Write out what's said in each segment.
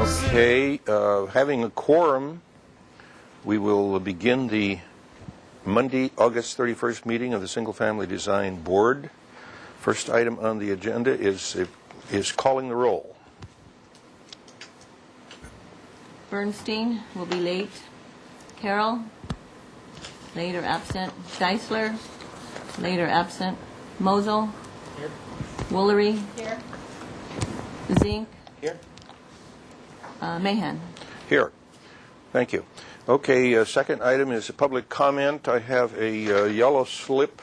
Okay, having a quorum, we will begin the Monday, August 31st meeting of the Single Family Design Board. First item on the agenda is calling the roll. Bernstein will be late. Carroll, late or absent. Geisler, late or absent. Mosel. Here. Woolery. Here. Zink. Here. Mahan. Here. Thank you. Okay, second item is a public comment. I have a yellow slip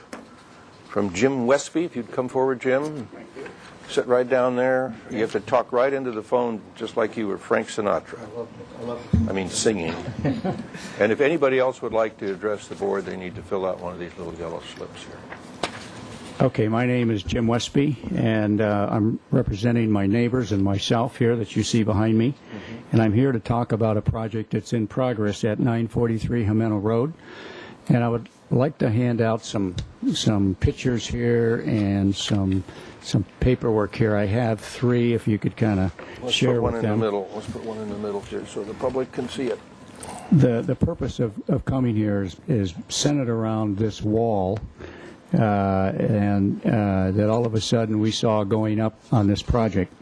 from Jim Westby. If you'd come forward, Jim. Thank you. Sit right down there. You have to talk right into the phone just like you were Frank Sinatra. I love it. I mean, singing. And if anybody else would like to address the board, they need to fill out one of these little yellow slips here. Okay, my name is Jim Westby, and I'm representing my neighbors and myself here that you see behind me. And I'm here to talk about a project that's in progress at 943 Jimeno Road. And I would like to hand out some pictures here and some paperwork here. I have three, if you could kind of share with them. Let's put one in the middle here so the public can see it. The purpose of coming here is centered around this wall. And that all of a sudden we saw going up on this project,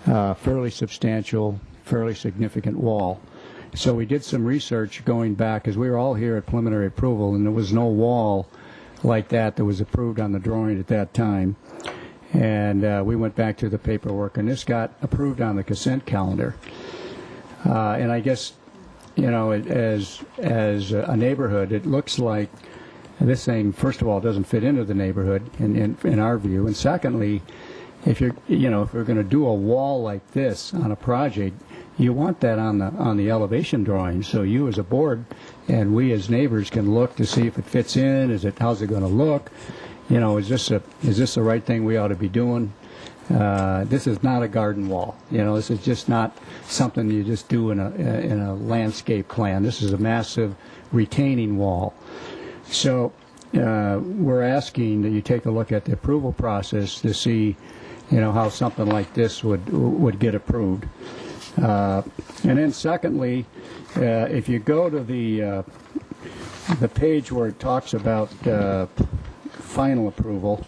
fairly substantial, fairly significant wall. So we did some research going back, as we were all here at preliminary approval, and there was no wall like that was approved on the drawing at that time. And we went back to the paperwork, and this got approved on the consent calendar. And I guess, you know, as a neighborhood, it looks like this thing, first of all, doesn't fit into the neighborhood in our view, and secondly, if we're going to do a wall like this on a project, you want that on the elevation drawing, so you as a board and we as neighbors can look to see if it fits in. How's it going to look? You know, is this the right thing we ought to be doing? This is not a garden wall. You know, this is just not something you just do in a landscape plan. This is a massive retaining wall. So we're asking that you take a look at the approval process to see, you know, how something like this would get approved. And then secondly, if you go to the page where it talks about final approval,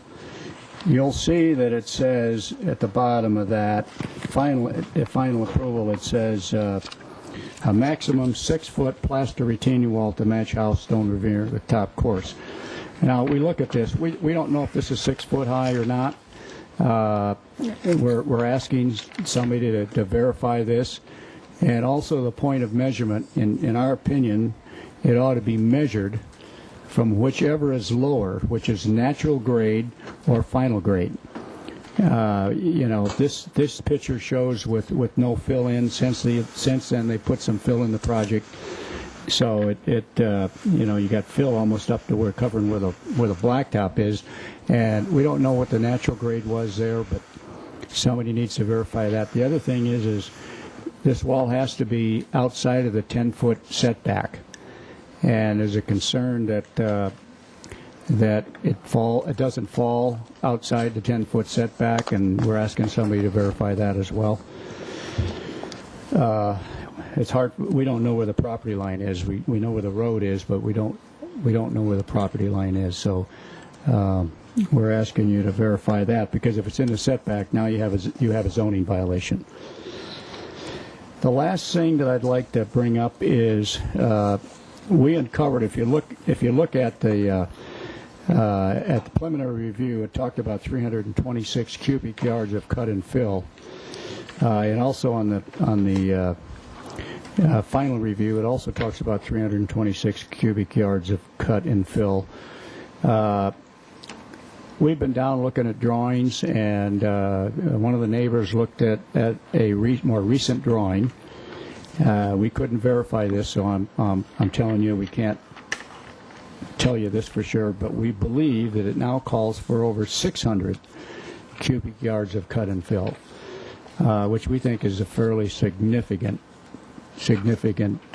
you'll see that it says at the bottom of that final approval, it says a maximum 6-foot plaster retaining wall to match house stone revere with top course. Now we look at this. We don't know if this is 6 foot high or not. We're asking somebody to verify this, and also the point of measurement. In our opinion, it ought to be measured from whichever is lower, which is natural grade or final grade. You know, this picture shows with no fill in. Since then they put some fill in the project, so you know, you got fill almost up to where covering where the blacktop is, and we don't know what the natural grade was there, but somebody needs to verify that. The other thing is this wall has to be outside of the 10-foot setback, and there's a concern that it doesn't fall outside the 10-foot setback, and we're asking somebody to verify that as well. It's hard. We don't know where the property line is. We know where the road is, but we don't know where the property line is. So we're asking you to verify that, because if it's in the setback, now you have a zoning violation. The last thing that I'd like to bring up is we uncovered. If you look at the preliminary review, it talked about 326 cubic yards of cut and fill, and also on the final review, it also talks about 326 cubic yards of cut and fill. We've been down looking at drawings, and one of the neighbors looked at a more recent drawing. We couldn't verify this, so I'm telling you we can't tell you this for sure, but we believe that it now calls for over 600 cubic yards of cut and fill, which we think is a fairly significant,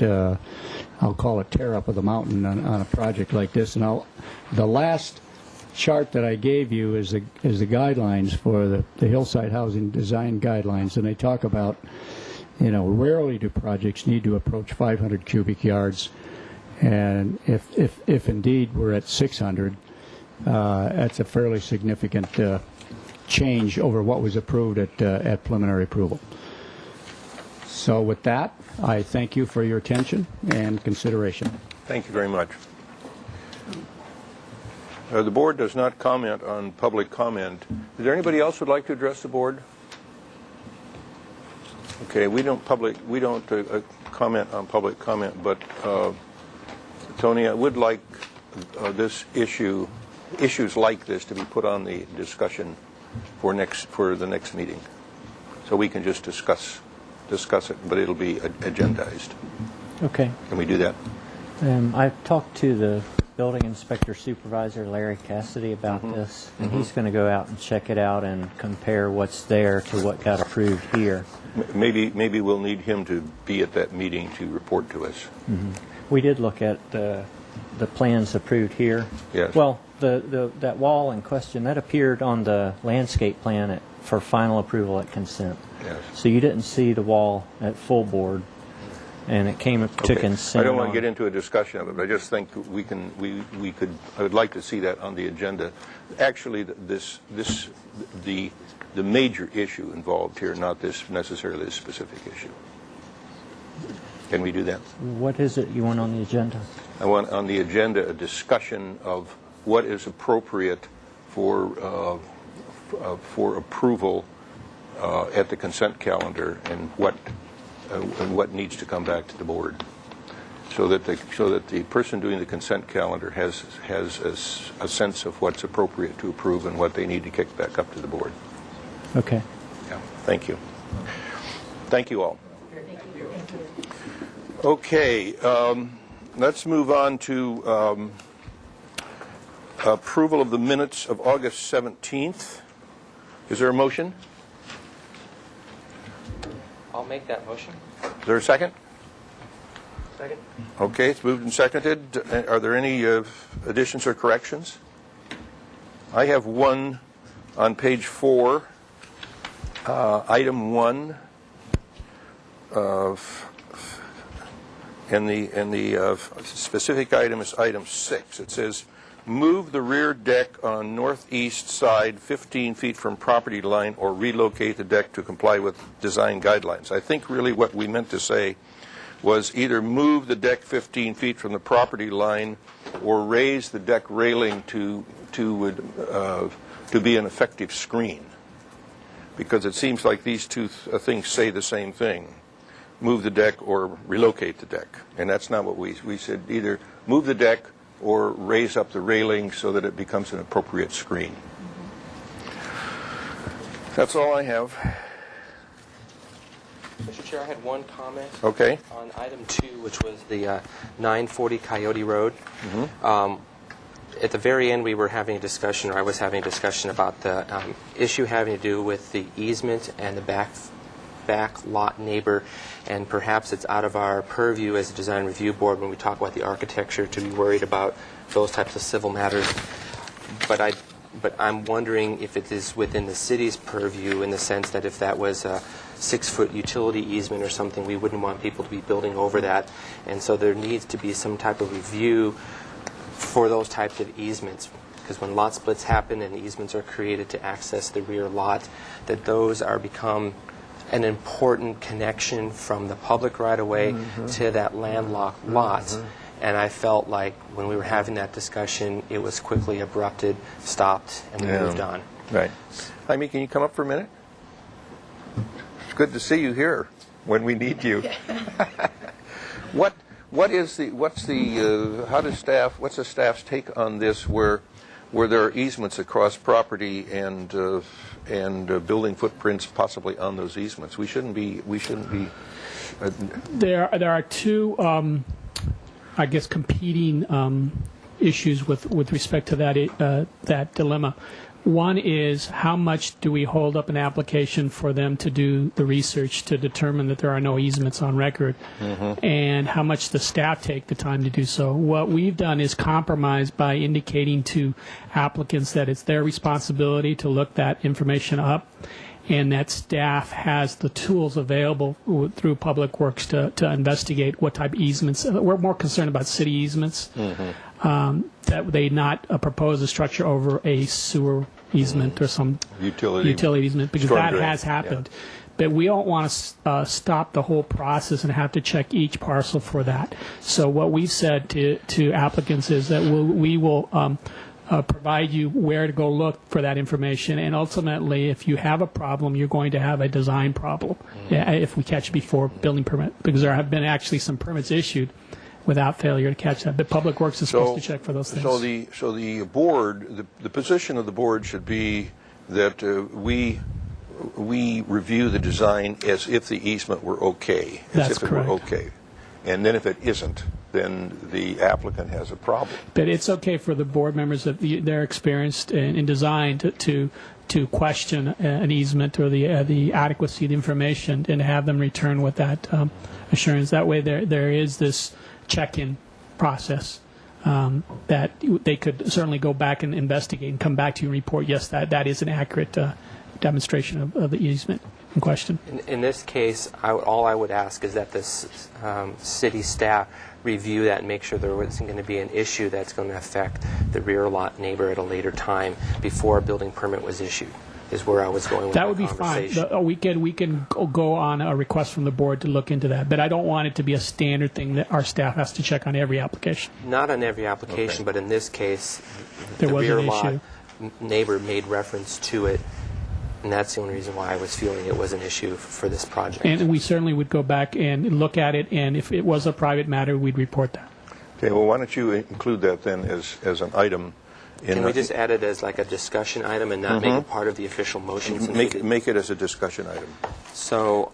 I'll call it tear up of the mountain on a project like this. And the last chart that I gave you is the guidelines for the Hillside Housing Design Guidelines, and they talk about Rarely do projects need to approach 500 cubic yards, and if indeed we're at 600, that's a fairly significant change over what was approved at preliminary approval. So with that, I thank you for your attention and consideration. Thank you very much. The board does not comment on public comment. Is there anybody else who would like to address the board? Okay, we don't comment on public comment, but Tony, I would like issues like this to be put on the discussion for the next meeting, so we can just discuss it, but it'll be agendized. Okay. Can we do that? I've talked to the building inspector supervisor, Larry Cassidy, about this, and he's going to go out and check it out and compare what's there to what got approved here. Maybe we'll need him to be at that meeting to report to us. We did look at the plans approved here. Yes. Well, that wall in question, that appeared on the landscape plan for final approval at consent. Yes. So you didn't see the wall at full board, and it came to consent. I don't want to get into a discussion of it, but I just think we could. I would like to see that on the agenda. Actually, the major issue involved here, not necessarily this specific issue. Can we do that? What is it you want on the agenda? I want on the agenda a discussion of what is appropriate for approval at the consent calendar, and what needs to come back to the board, so that the person doing the consent calendar has a sense of what's appropriate to approve and what they need to kick back up to the board. Okay. Yeah. Thank you. Thank you all. Okay. Let's move on to approval of the minutes of August 17th. Is there a motion? I'll make that motion. Is there a second? Second. Okay, it's moved and seconded. Are there any additions or corrections? I have one on page 4, item 1, and the specific item is item 6. It says, move the rear deck on northeast side 15 feet from property line or relocate the deck to comply with design guidelines. I think really what we meant to say was either move the deck 15 feet from the property line or raise the deck railing to be an effective screen, because it seems like these two things say the same thing. Move the deck or relocate the deck. And that's not what we said. Either move the deck or raise up the railing so that it becomes an appropriate screen. That's all I have. Mr. Chair, I had one comment. Okay. On item 2, which was the 940 Coyote Road. At the very end, we were having a discussion, or I was having a discussion about the issue having to do with the easement and the back lot neighbor, and perhaps it's out of our purview as a design review board when we talk about the architecture to be worried about those types of civil matters. But I'm wondering if it is within the city's purview, in the sense that if that was a 6-foot utility easement or something, we wouldn't want people to be building over that. And so there needs to be some type of review for those types of easements, because when lot splits happen and easements are created to access the rear lot, that those are become an important connection from the public right-of-way to that landlocked lot. And I felt like when we were having that discussion, it was quickly abrupted, stopped, and we moved on. Right. Jaime, can you come up for a minute? It's good to see you here when we need you. What's the staff's take on this, where there are easements across property and building footprints possibly on those easements? We shouldn't be. There are two, I guess, competing issues with respect to that dilemma. One is, how much do we hold up an application for them to do the research to determine that there are no easements on record, and how much the staff take the time to do so. What we've done is compromise by indicating to applicants that it's their responsibility to look that information up, and that staff has the tools available through Public Works to investigate what type of easements. We're more concerned about city easements, that they not propose a structure over a sewer easement or some Utility easement, because storm that drain, has happened. But we don't want to stop the whole process and have to check each parcel for that. So what we've said to applicants is that we will provide you where to go look for that information, and ultimately, if you have a problem, you're going to have a design problem if we catch it before building permit, because there have been actually some permits issued without failure to catch that. But Public Works is supposed to check for those things. So the board, the position of the board should be that we review the design as if the easement were okay. That's as if correct. It were okay. And then if it isn't, then the applicant has a problem. But it's okay for the board members that they're experienced in design to question an easement or the adequacy of the information and have them return with that assurance. That way there is this check-in process that they could certainly go back and investigate and come back to you and report, yes, that is an accurate demonstration of the easement in question. In this case, all I would ask is that the city staff review that and make sure there isn't going to be an issue that's going to affect the rear lot neighbor at a later time before a building permit was issued, is where I was going with That would be fine. We can go on a request from the board to look into that, but I don't want it to be a standard thing that our staff has to check on every application. Not on every application, but in this case, There the was rear an lot issue. neighbor made reference to it, and that's the only reason why I was feeling it was an issue for this project. And we certainly would go back and look at it, and if it was a private matter, we'd report that. Okay, well, why don't you include that then as an item? Can we just add it as like a discussion item and not make it part of the official motion? Make it as a discussion item. So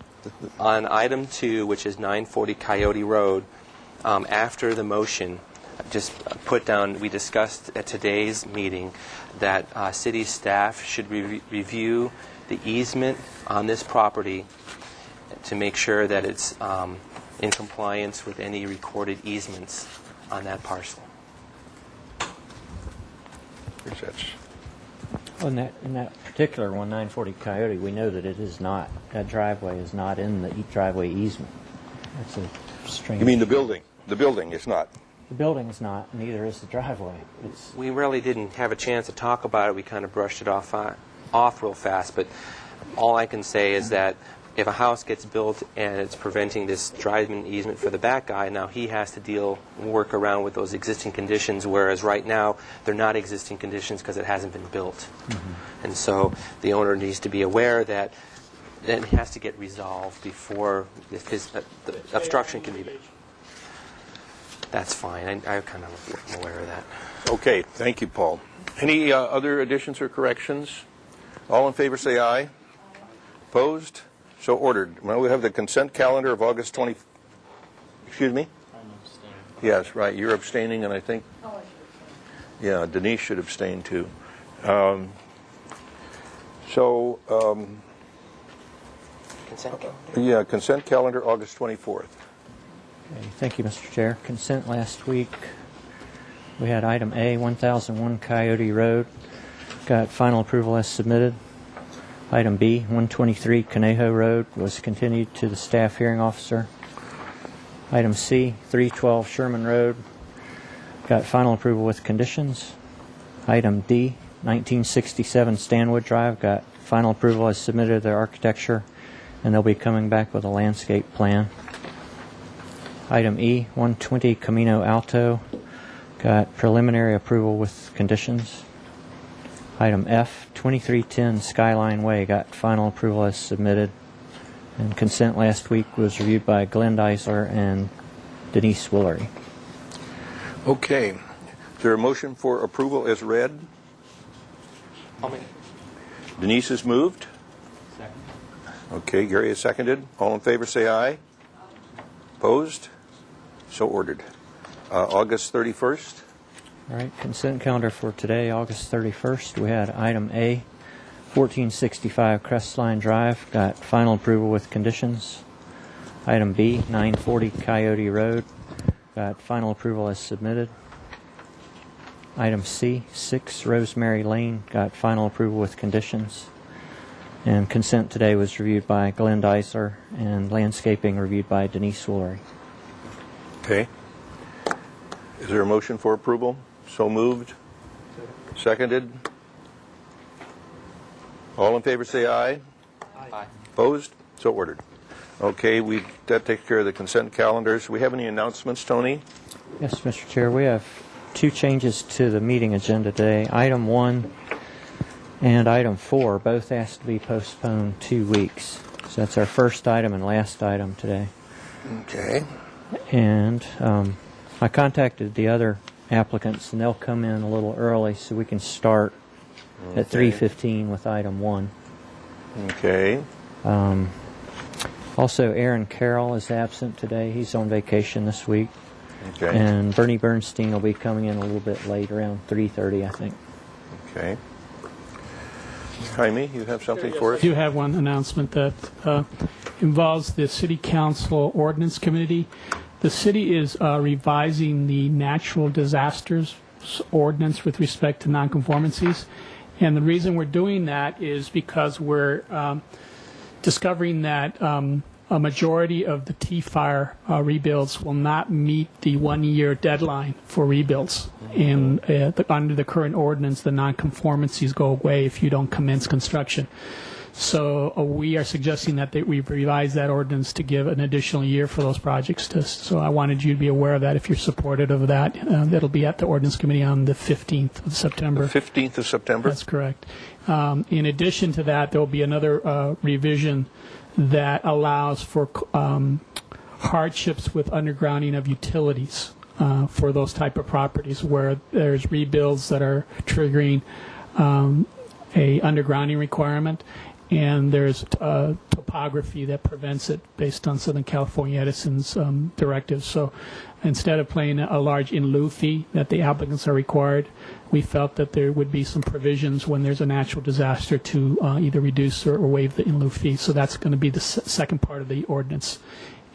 on item 2, which is 940 Coyote Road, after the motion, just put down, we discussed at today's meeting that city staff should review the easement on this property to make sure that it's in compliance with any recorded easements on that parcel. Well, in that particular one, 940 Coyote, we know that it is not, that driveway is not in the driveway easement. That's a strange. You mean the building? The building is not. The building is not, neither is the driveway. We really didn't have a chance to talk about it. We kind of brushed it off real fast. But all I can say is that if a house gets built and it's preventing this driving easement for the back guy, now he has to work around with those existing conditions, whereas right now they're not existing conditions because it hasn't been built. Mm-hmm. And so the owner needs to be aware that it has to get resolved before the obstruction can be made. That's fine. I kind of am aware of that. Okay, thank you, Paul. Any other additions or corrections? All in favor say aye. Opposed? So ordered. Well, we have the consent calendar of August 20. Excuse me? I'm abstaining. Yes, right. You're abstaining, and I think. Yeah, Denise should abstain too. Consent calendar? Yeah, consent calendar August 24th. Okay, thank you, Mr. Chair. Consent last week, we had item A, 1001 Coyote Road. Got final approval as submitted. Item B, 123 Conejo Road, was continued to the staff hearing officer. Item C, 312 Sherman Road, got final approval with conditions. Item D, 1967 Stanwood Drive, got final approval as submitted to their architecture, and they'll be coming back with a landscape plan. Item E, 120 Camino Alto, got preliminary approval with conditions. Item F, 2310 Skyline Way, got final approval as submitted. And consent last week was reviewed by Glenn Deisler and Denise Willery. Okay. Is there a motion for approval as read? I'll make Denise has moved. Second. Okay, Gary has seconded. All in favor say aye. Opposed? So ordered. August 31st. All right, consent calendar for today, August 31st. We had item A, 1465 Crestline Drive, got final approval with conditions. Item B, 940 Coyote Road, got final approval as submitted. Item C, 6 Rosemary Lane, got final approval with conditions. And consent today was reviewed by Glenn Deisler, and landscaping reviewed by Denise Woolery. Okay. Is there a motion for approval? So moved. Seconded. All in favor say aye. Aye. Opposed? So ordered. Okay, that takes care of the consent calendars. Do we have any announcements, Tony? Yes, Mr. Chair, we have two changes to the meeting agenda today. Item 1 and item 4 both asked to be postponed 2 weeks. So that's our first item and last item today. Okay. And I contacted the other applicants, and they'll come in a little early so we can start at 3:15 with item 1. Okay. Also, Aaron Carroll is absent today. He's on vacation this week. Okay. And Bernie Bernstein will be coming in a little bit late, around 3:30, I think. Okay. Jaime, you have something for I us? do have one announcement that involves the City Council Ordinance Committee. The city is revising the natural disasters ordinance with respect to nonconformancies. And the reason we're doing that is because we're discovering that a majority of the T-Fire rebuilds will not meet the 1-year deadline for rebuilds. And under the current ordinance, the nonconformancies go away if you don't commence construction. So we are suggesting that we revise that ordinance to give an additional year for those projects. So I wanted you to be aware of that if you're supportive of that. That'll be at the Ordinance Committee on the 15th of September. 15th of September? That's correct. In addition to that, there will be another revision that allows for hardships with undergrounding of utilities for those type of properties where there's rebuilds that are triggering a undergrounding requirement, and there's topography that prevents it based on Southern California Edison's directives. So instead of paying a large in lieu fee that the applicants are required, we felt that there would be some provisions when there's a natural disaster to either reduce or waive the in lieu fee. So that's going to be the second part of the ordinance.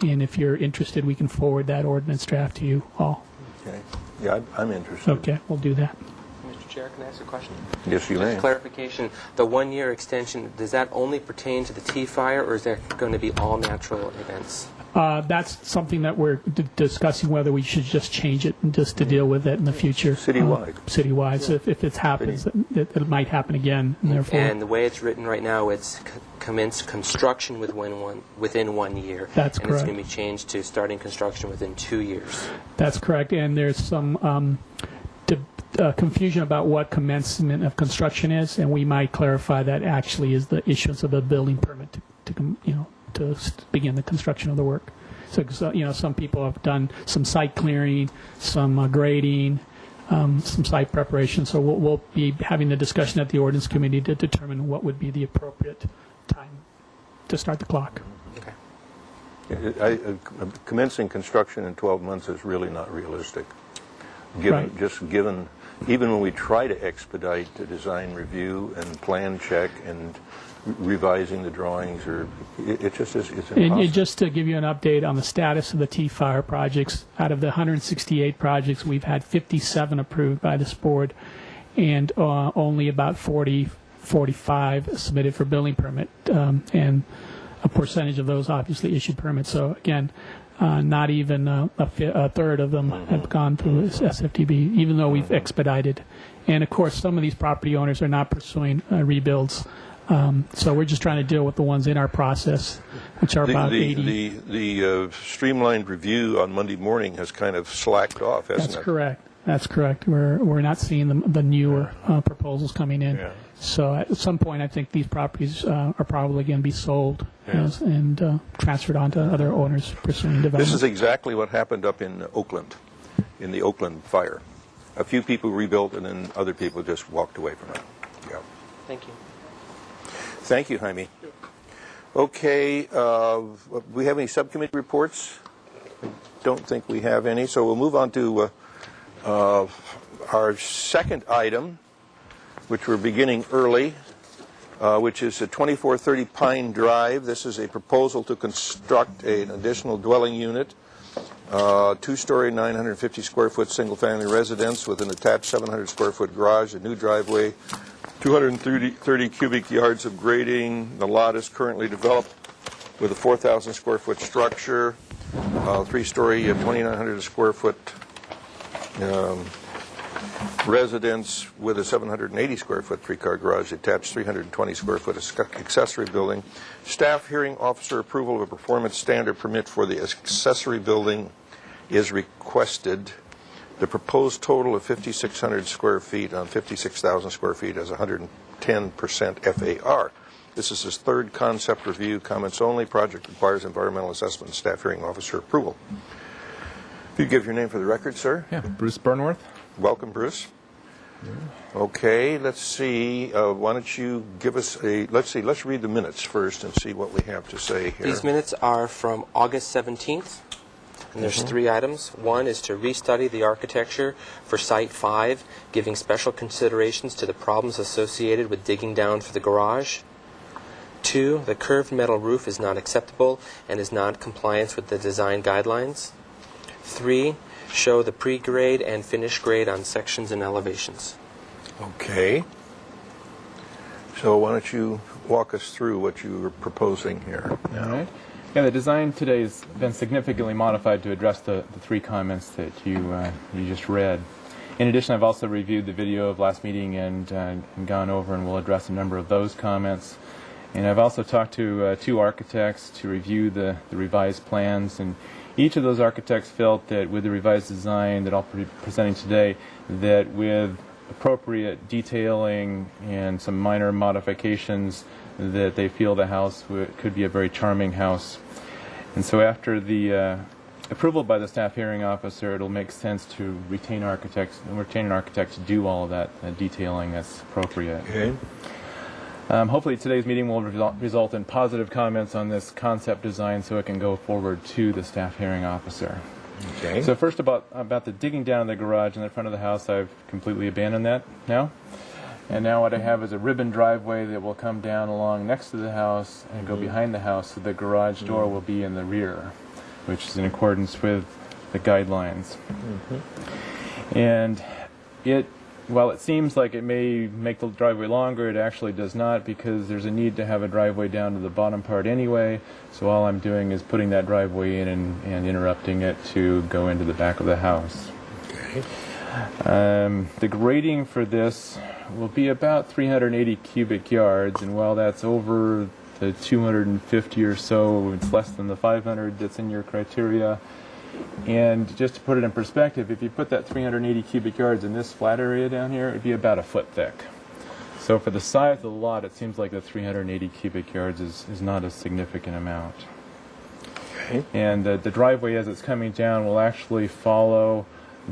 And if you're interested, we can forward that ordinance draft to you all. Okay. Yeah, I'm interested. Okay, we'll do that. Mr. Chair, can I ask a question? Yes, you may. Just clarification, the 1-year extension, does that only pertain to the T-Fire, or is that going to be all natural events? That's something that we're discussing whether we should just change it and just to deal with it in the future. Citywide. Citywide. So if it happens, it might happen again, and therefore. And the way it's written right now, it's commence construction within 1 year. That's and it's correct. going to be changed to starting construction within 2 years. That's correct. And there's some confusion about what commencement of construction is, and we might clarify that actually is the issuance of a building permit to begin the construction of the work. So some people have done some site clearing, some grading, some site preparation. So we'll be having the discussion at the Ordinance Committee to determine what would be the appropriate time to start the clock. Okay. Commencing construction in 12 months is really not realistic. Given even when we try to expedite the design review and plan check and revising the drawings, it just is, it's impossible. And just to give you an update on the status of the T-Fire projects, out of the 168 projects, we've had 57 approved by this board, and only about 45 submitted for building permit, and a percentage of those obviously issued permits. So again, not even a third of them have gone through SFDB, even though we've expedited. And of course, some of these property owners are not pursuing rebuilds. So we're just trying to deal with the ones in our process, which are about 80. The streamlined review on Monday morning has kind of slacked off, hasn't it? That's correct. That's correct. We're not seeing the newer proposals coming in. Yeah. So at some point, I think these properties are probably going to be sold and transferred on to other owners pursuing development. This is exactly what happened up in Oakland, in the Oakland fire. A few people rebuilt, and then other people just walked away from it. Yeah. Thank you. Thank you, Jaime. Okay, we have any subcommittee reports? I don't think we have any, so we'll move on to our second item, which we're beginning early, which is at 2430 Pine Drive. This is a proposal to construct an additional dwelling unit, two-story, 950-square-foot single-family residence with an attached 700-square-foot garage, a new driveway, 230 cubic yards of grading. The lot is currently developed with a 4,000 square foot structure, 3-story, 2,900 square foot residence with a 780 square foot 3-car garage attached, 320 square foot accessory building. Staff hearing officer approval of a performance standard permit for the accessory building is requested. The proposed total of 5,600 square feet on 56,000 square feet is 110% FAR. This is his third concept review. Comments only. Project requires environmental assessment and staff hearing officer approval. If you give your name for the record, sir. Yeah, Bruce Burnworth. Welcome, Bruce. Okay, let's see. Why don't you give us let's read the minutes first and see what we have to say here. These minutes are from August 17th, and there's 3 items. One is to restudy the architecture for Site 5, giving special considerations to the problems associated with digging down for the garage. 2, the curved metal roof is not acceptable and is not in compliance with the design guidelines. 3, show the pre-grade and finish grade on sections and elevations. Okay. So why don't you walk us through what you were proposing here now? All right. Yeah, the design today has been significantly modified to address the 3 comments that you just read. In addition, I've also reviewed the video of last meeting and gone over and will address a number of those comments. And I've also talked to 2 architects to review the revised plans, and each of those architects felt that with the revised design that I'll be presenting today, that with appropriate detailing and some minor modifications, that they feel the house could be a very charming house. And so after the approval by the staff hearing officer, it'll make sense to retain an architect to do all of that detailing that's appropriate. Okay. Hopefully today's meeting will result in positive comments on this concept design so it can go forward to the staff hearing officer. Okay. So first about the digging down in the garage in the front of the house, I've completely abandoned that now. And now what I have is a ribbon driveway that will come down along next to the house and go behind the house, so the garage door will be in the rear, which is in accordance with the guidelines. And while it seems like it may make the driveway longer, it actually does not, because there's a need to have a driveway down to the bottom part anyway. So all I'm doing is putting that driveway in and interrupting it to go into the back of the house. Okay. The grading for this will be about 380 cubic yards, and while that's over the 250 or so, it's less than the 500 that's in your criteria. And just to put it in perspective, if you put that 380 cubic yards in this flat area down here, it would be about a foot thick. So for the size of the lot, it seems like the 380 cubic yards is not a significant amount. Okay. And the driveway as it's coming down will actually follow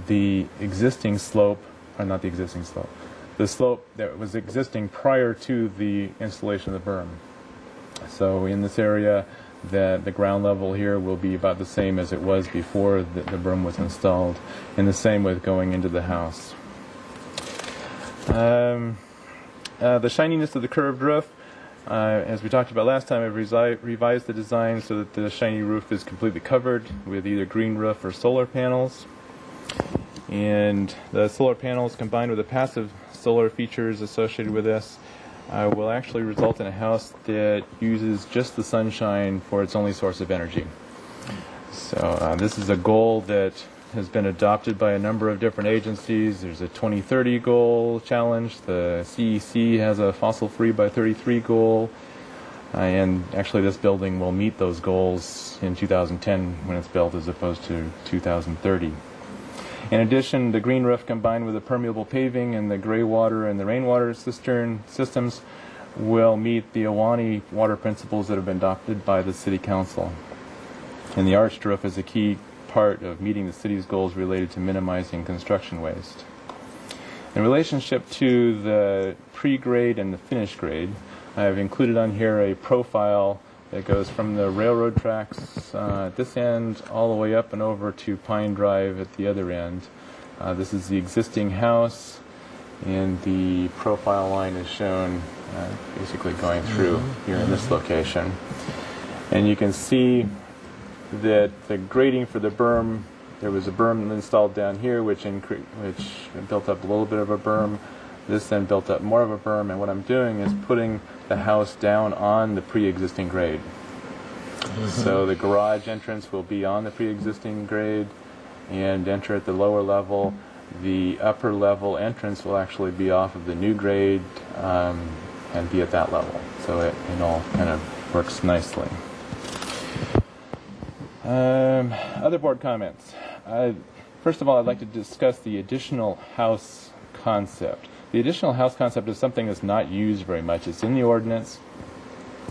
the existing slope, or not the existing slope, the slope that was existing prior to the installation of the berm. So in this area, the ground level here will be about the same as it was before the berm was installed, and the same with going into the house. The shininess of the curved roof, as we talked about last time, I've revised the design so that the shiny roof is completely covered with either green roof or solar panels. And the solar panels combined with the passive solar features associated with this will actually result in a house that uses just the sunshine for its only source of energy. So this is a goal that has been adopted by a number of different agencies. There's a 2030 goal challenge. The CEC has a fossil-free by 33 goal. And actually this building will meet those goals in 2010 when it's built, as opposed to 2030. In addition, the green roof combined with the permeable paving and the gray water and the rainwater cistern systems will meet the Ahwahnee water principles that have been adopted by the City Council. And the arched roof is a key part of meeting the city's goals related to minimizing construction waste. In relationship to the pre-grade and the finish grade, I have included on here a profile that goes from the railroad tracks at this end all the way up and over to Pine Drive at the other end. This is the existing house, and the profile line is shown basically going through here in this location. And you can see that the grading for the berm, there was a berm installed down here which built up a little bit of a berm. This then built up more of a berm, and what I'm doing is putting the house down on the pre-existing grade. So the garage entrance will be on the pre-existing grade and enter at the lower level. The upper level entrance will actually be off of the new grade and be at that level. So it all kind of works nicely. Other board comments. First of all, I'd like to discuss the additional house concept. The additional house concept is something that's not used very much. It's in the ordinance.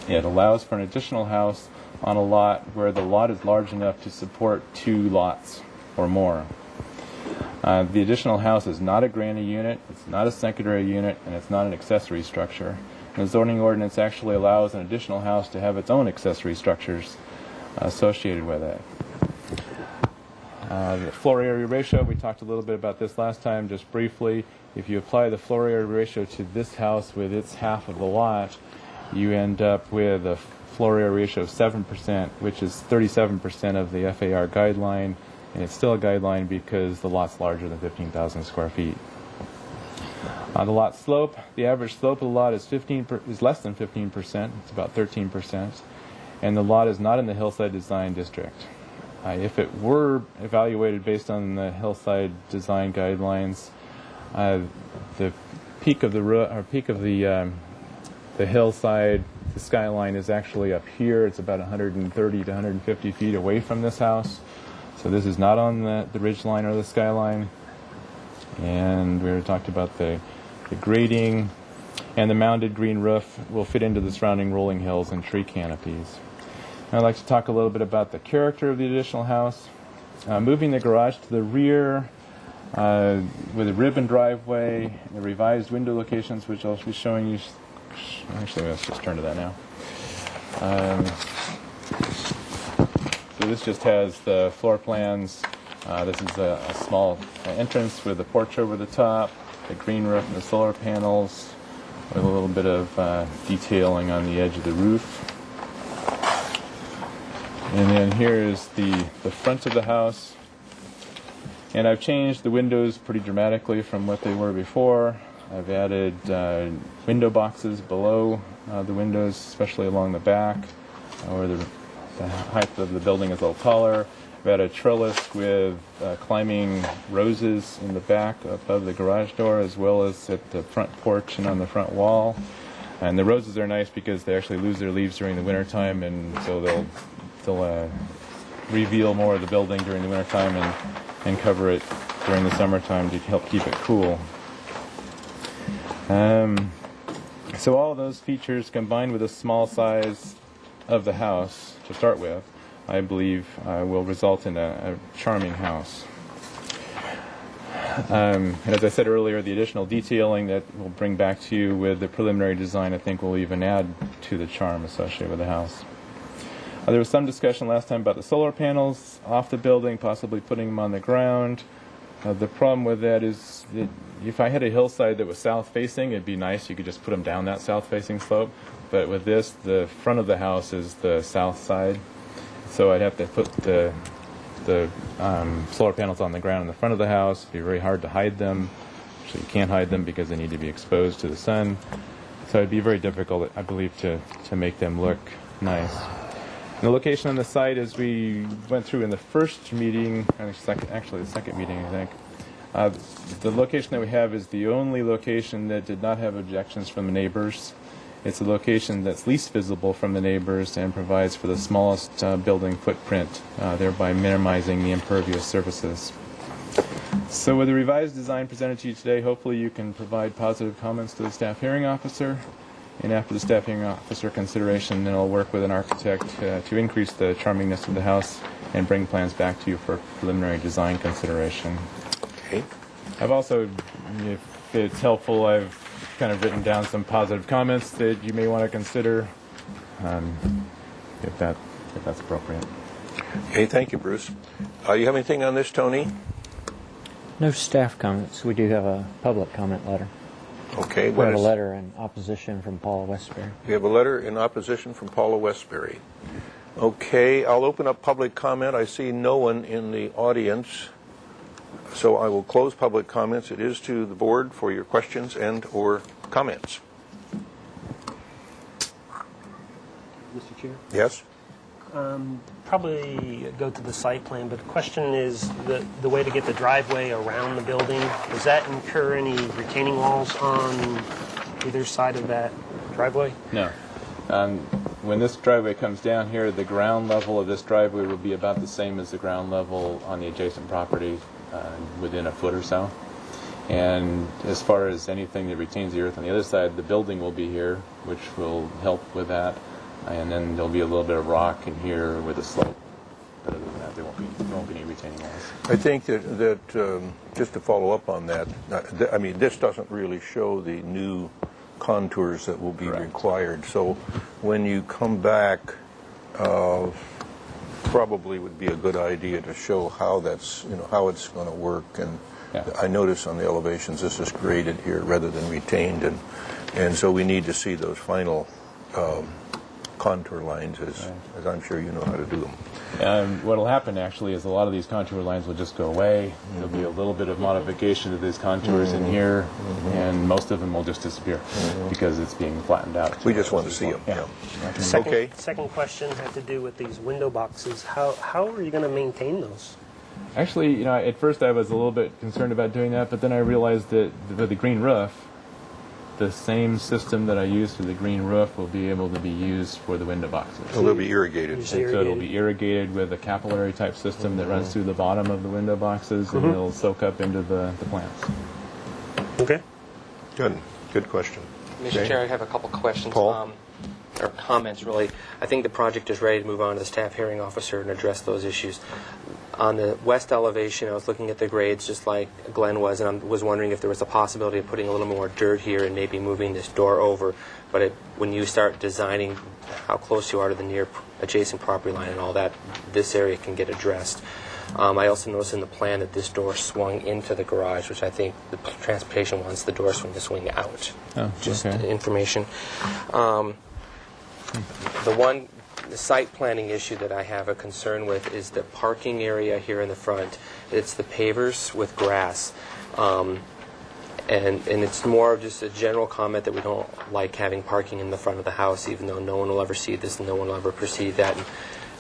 It allows for an additional house on a lot where the lot is large enough to support 2 lots or more. The additional house is not a granny unit, it's not a secondary unit, and it's not an accessory structure. And the zoning ordinance actually allows an additional house to have its own accessory structures associated with it. The floor area ratio, we talked a little bit about this last time, just briefly. If you apply the floor area ratio to this house with its half of the lot, you end up with a floor area ratio of 7%, which is 37% of the FAR guideline, and it's still a guideline because the lot's larger than 15,000 square feet. The lot slope, the average slope of the lot is less than 15%, it's about 13%, and the lot is not in the Hillside Design District. If it were evaluated based on the Hillside Design Guidelines, the peak of the hillside, the skyline is actually up here. It's about 130 to 150 feet away from this house. So this is not on the ridge line or the skyline. And we already talked about the grading, and the mounded green roof will fit into the surrounding rolling hills and tree canopies. I'd like to talk a little bit about the character of the additional house. Moving the garage to the rear with a ribbon driveway, the revised window locations, which I'll be showing you. Actually, let's just turn to that now. So this just has the floor plans. This is a small entrance with a porch over the top, the green roof and the solar panels, with a little bit of detailing on the edge of the roof. And then here is the front of the house. And I've changed the windows pretty dramatically from what they were before. I've added window boxes below the windows, especially along the back, where the height of the building is a little taller. I've added a trellis with climbing roses in the back above the garage door, as well as at the front porch and on the front wall. And the roses are nice because they actually lose their leaves during the wintertime, and so they'll reveal more of the building during the wintertime and cover it during the summertime to help keep it cool. So all of those features combined with the small size of the house to start with, I believe will result in a charming house. And as I said earlier, the additional detailing that we'll bring back to you with the preliminary design, I think, will even add to the charm associated with the house. There was some discussion last time about the solar panels off the building, possibly putting them on the ground. The problem with that is that if I had a hillside that was south-facing, it'd be nice. You could just put them down that south-facing slope. But with this, the front of the house is the south side. So I'd have to put the solar panels on the ground in the front of the house. It'd be very hard to hide them. Actually, you can't hide them because they need to be exposed to the sun. So it'd be very difficult, I believe, to make them look nice. The location on the site, as we went through in the first meeting, actually the second meeting, I think, the location that we have is the only location that did not have objections from the neighbors. It's a location that's least visible from the neighbors and provides for the smallest building footprint, thereby minimizing the impervious surfaces. So with the revised design presented to you today, hopefully you can provide positive comments to the staff hearing officer. And after the staff hearing officer consideration, then I'll work with an architect to increase the charmingness of the house and bring plans back to you for preliminary design consideration. Okay. I've also, if it's helpful, I've kind of written down some positive comments that you may want to consider, if that's appropriate. Okay, thank you, Bruce. You have anything on this, Tony? No staff comments. We do have a public comment letter. Okay. We have a letter in opposition from Paula Westbury. We have a letter in opposition from Paula Westbury. Okay, I'll open up public comment. I see no one in the audience So I will close public comments. It is to the board for your questions and/or comments. Mr. Chair? Yes? Probably go to the site plan, but the question is the way to get the driveway around the building, does that incur any retaining walls on either side of that driveway? No. When this driveway comes down here, the ground level of this driveway will be about the same as the ground level on the adjacent property, within a foot or so. And as far as anything that retains the earth on the other side, the building will be here, which will help with that. And then there'll be a little bit of rock in here with a slope. But other than that, there won't be any retaining walls. I think that just to follow up on that, I mean, this doesn't really show the new contours that will be Correct. required. So when you come back, probably would be a good idea to show how that's, how it's going to work. And Yeah. I notice on the elevations this is graded here rather than retained, and so we need to see those final contour lines, as I'm sure you know how to do them. What will happen actually is a lot of these contour lines will just go away. There'll be a little bit of modification to these contours in here, and most of them will just disappear because it's being flattened out. We just want to see them. Yeah. Okay. Second question had to do with these window boxes. How are you going to maintain those? Actually, at first I was a little bit concerned about doing that, but then I realized that with the green roof, the same system that I use for the green roof will be able to be used for the window boxes. So they'll be irrigated. Just So it'll irrigated? be irrigated with a capillary type system that runs through the bottom of the window boxes, and it'll soak up into the plants. Okay. Good question. Mr. Okay. Chair, I have a couple questions. Paul? Or comments, really. I think the project is ready to move on to the staff hearing officer and address those issues. On the west elevation, I was looking at the grades just like Glenn was, and I was wondering if there was a possibility of putting a little more dirt here and maybe moving this door over. But when you start designing how close you are to the near adjacent property line and all that, this area can get addressed. I also noticed in the plan that this door swung into the garage, which I think the transportation wants the door to swing out. Oh, Just okay. information. The site planning issue that I have a concern with is the parking area here in the front. It's the pavers with grass. And it's more of just a general comment that we don't like having parking in the front of the house, even though no one will ever see this and no one will ever perceive that. And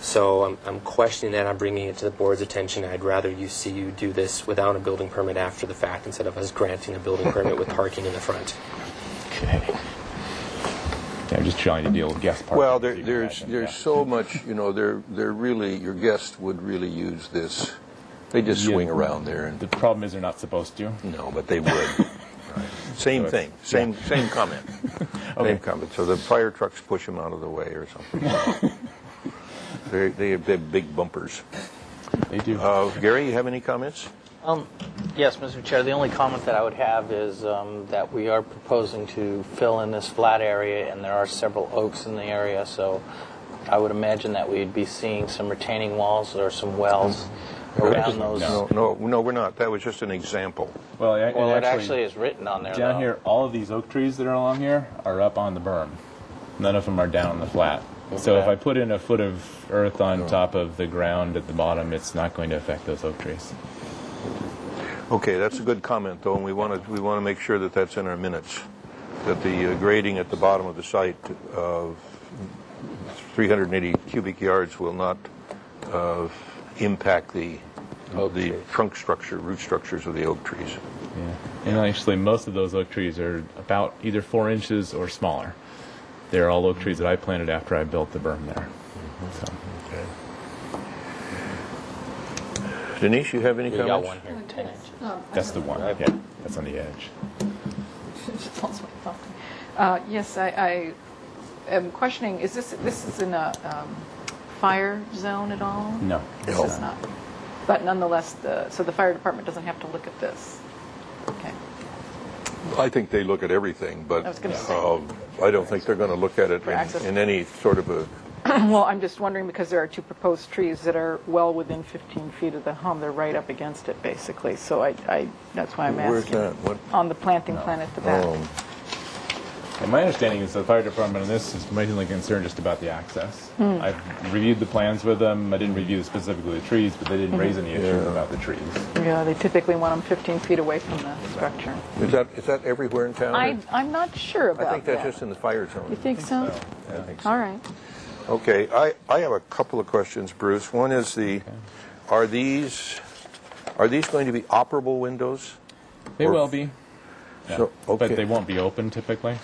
so I'm questioning that. I'm bringing it to the board's attention. I'd rather see you do this without a building permit after the fact instead of us granting a building permit with parking in the front. Okay. Yeah, I'm just trying to deal with guest parking. Well, as you can there's imagine. so much, they're really, your guests would really use this. They just Yeah. swing around there and, The problem is they're not supposed to. no, but they would. Right. Same thing, same comment. Same comment. So the fire trucks push them out of the way or something. They have big bumpers. They do. Gary, you have any comments? Yes, Mr. Chair. The only comment that I would have is that we are proposing to fill in this flat area, and there are several oaks in the area, so I would imagine that we'd be seeing some retaining walls or some wells around those. No, we're not. That was just an example. Well, Well, it actually is written on there, down though. here, all of these oak trees that are along here are up on the berm. None of them are down on the flat. So if I put in a foot of earth on top of the ground at the bottom, it's not going to affect those oak trees. Okay, that's a good comment, though, and we want to make sure that that's in our minutes, that the grading at the bottom of the site of 380 cubic yards will not impact the trunk structure, root structures of the oak trees. Yeah. And actually, most of those oak trees are about either 4 inches or smaller. They're all oak trees that I planted after I built the berm there. So. Denise, you have any We comments? got one here, 10 inches. That's the one. Yeah, that's on the edge. Yes, I am questioning, this is in a fire zone at all? No. This is not. But nonetheless, so the fire department doesn't have to look at this? Okay. I think they look at everything, but I was gonna say. I don't think they're going to look at it For access. in any sort of a... Well, I'm just wondering because there are two proposed trees that are well within 15 feet of the home. They're right up against it, basically. So that's why I'm asking. Where's that? What? On the planting plan at the back. And my understanding is the fire department on this is mainly concerned just about the access. I've reviewed the plans with them. I didn't review specifically the trees, but they didn't raise any issues about the trees. Yeah, they typically want them 15 feet away from the structure. Is that everywhere in town? I'm not sure about that. I think that's just in the fire zone. You think so? Yeah, I think so. All right. Okay, I have a couple of questions, Bruce. One is are these going to be operable windows? They Or- will be. Yeah. So, okay. But they won't be open typically,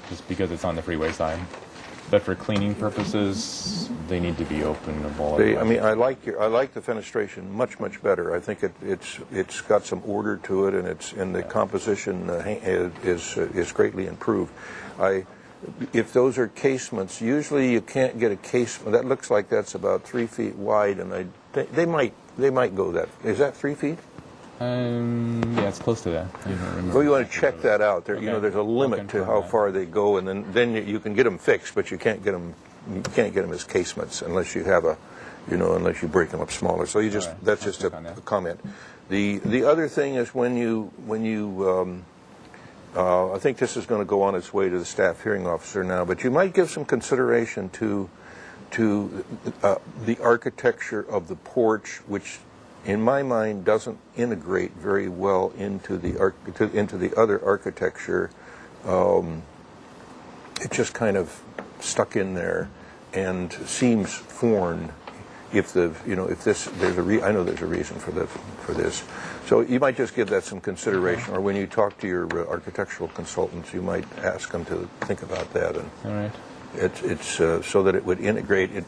just because it's on the freeway side. But for cleaning purposes, they need to be openable. I mean, I like the fenestration much better. I think it's got some order to it, and the composition is greatly improved. If those are casements, usually you can't get a casement that looks like that's about 3 feet wide, and they might go that. Is that 3 feet? Yeah, it's close to that. I don't remember. Well, you want to check that out. There, Okay. there's a limit I'll to confirm how that. far they go, and then you can get them fixed, but you can't get them. You can't get them as casements unless you have unless you break them up smaller. So All right. that's I'll just check a on that. comment. The other thing is when you I think this is going to go on its way to the staff hearing officer now, but you might give some consideration to the architecture of the porch, which in my mind doesn't integrate very well into the other architecture. It just kind of stuck in there and seems foreign. I know there's a reason for this, so you might just give that some consideration, or when you talk to your architectural consultants, you might ask them to think about that. And All right. it's so that it would integrate it.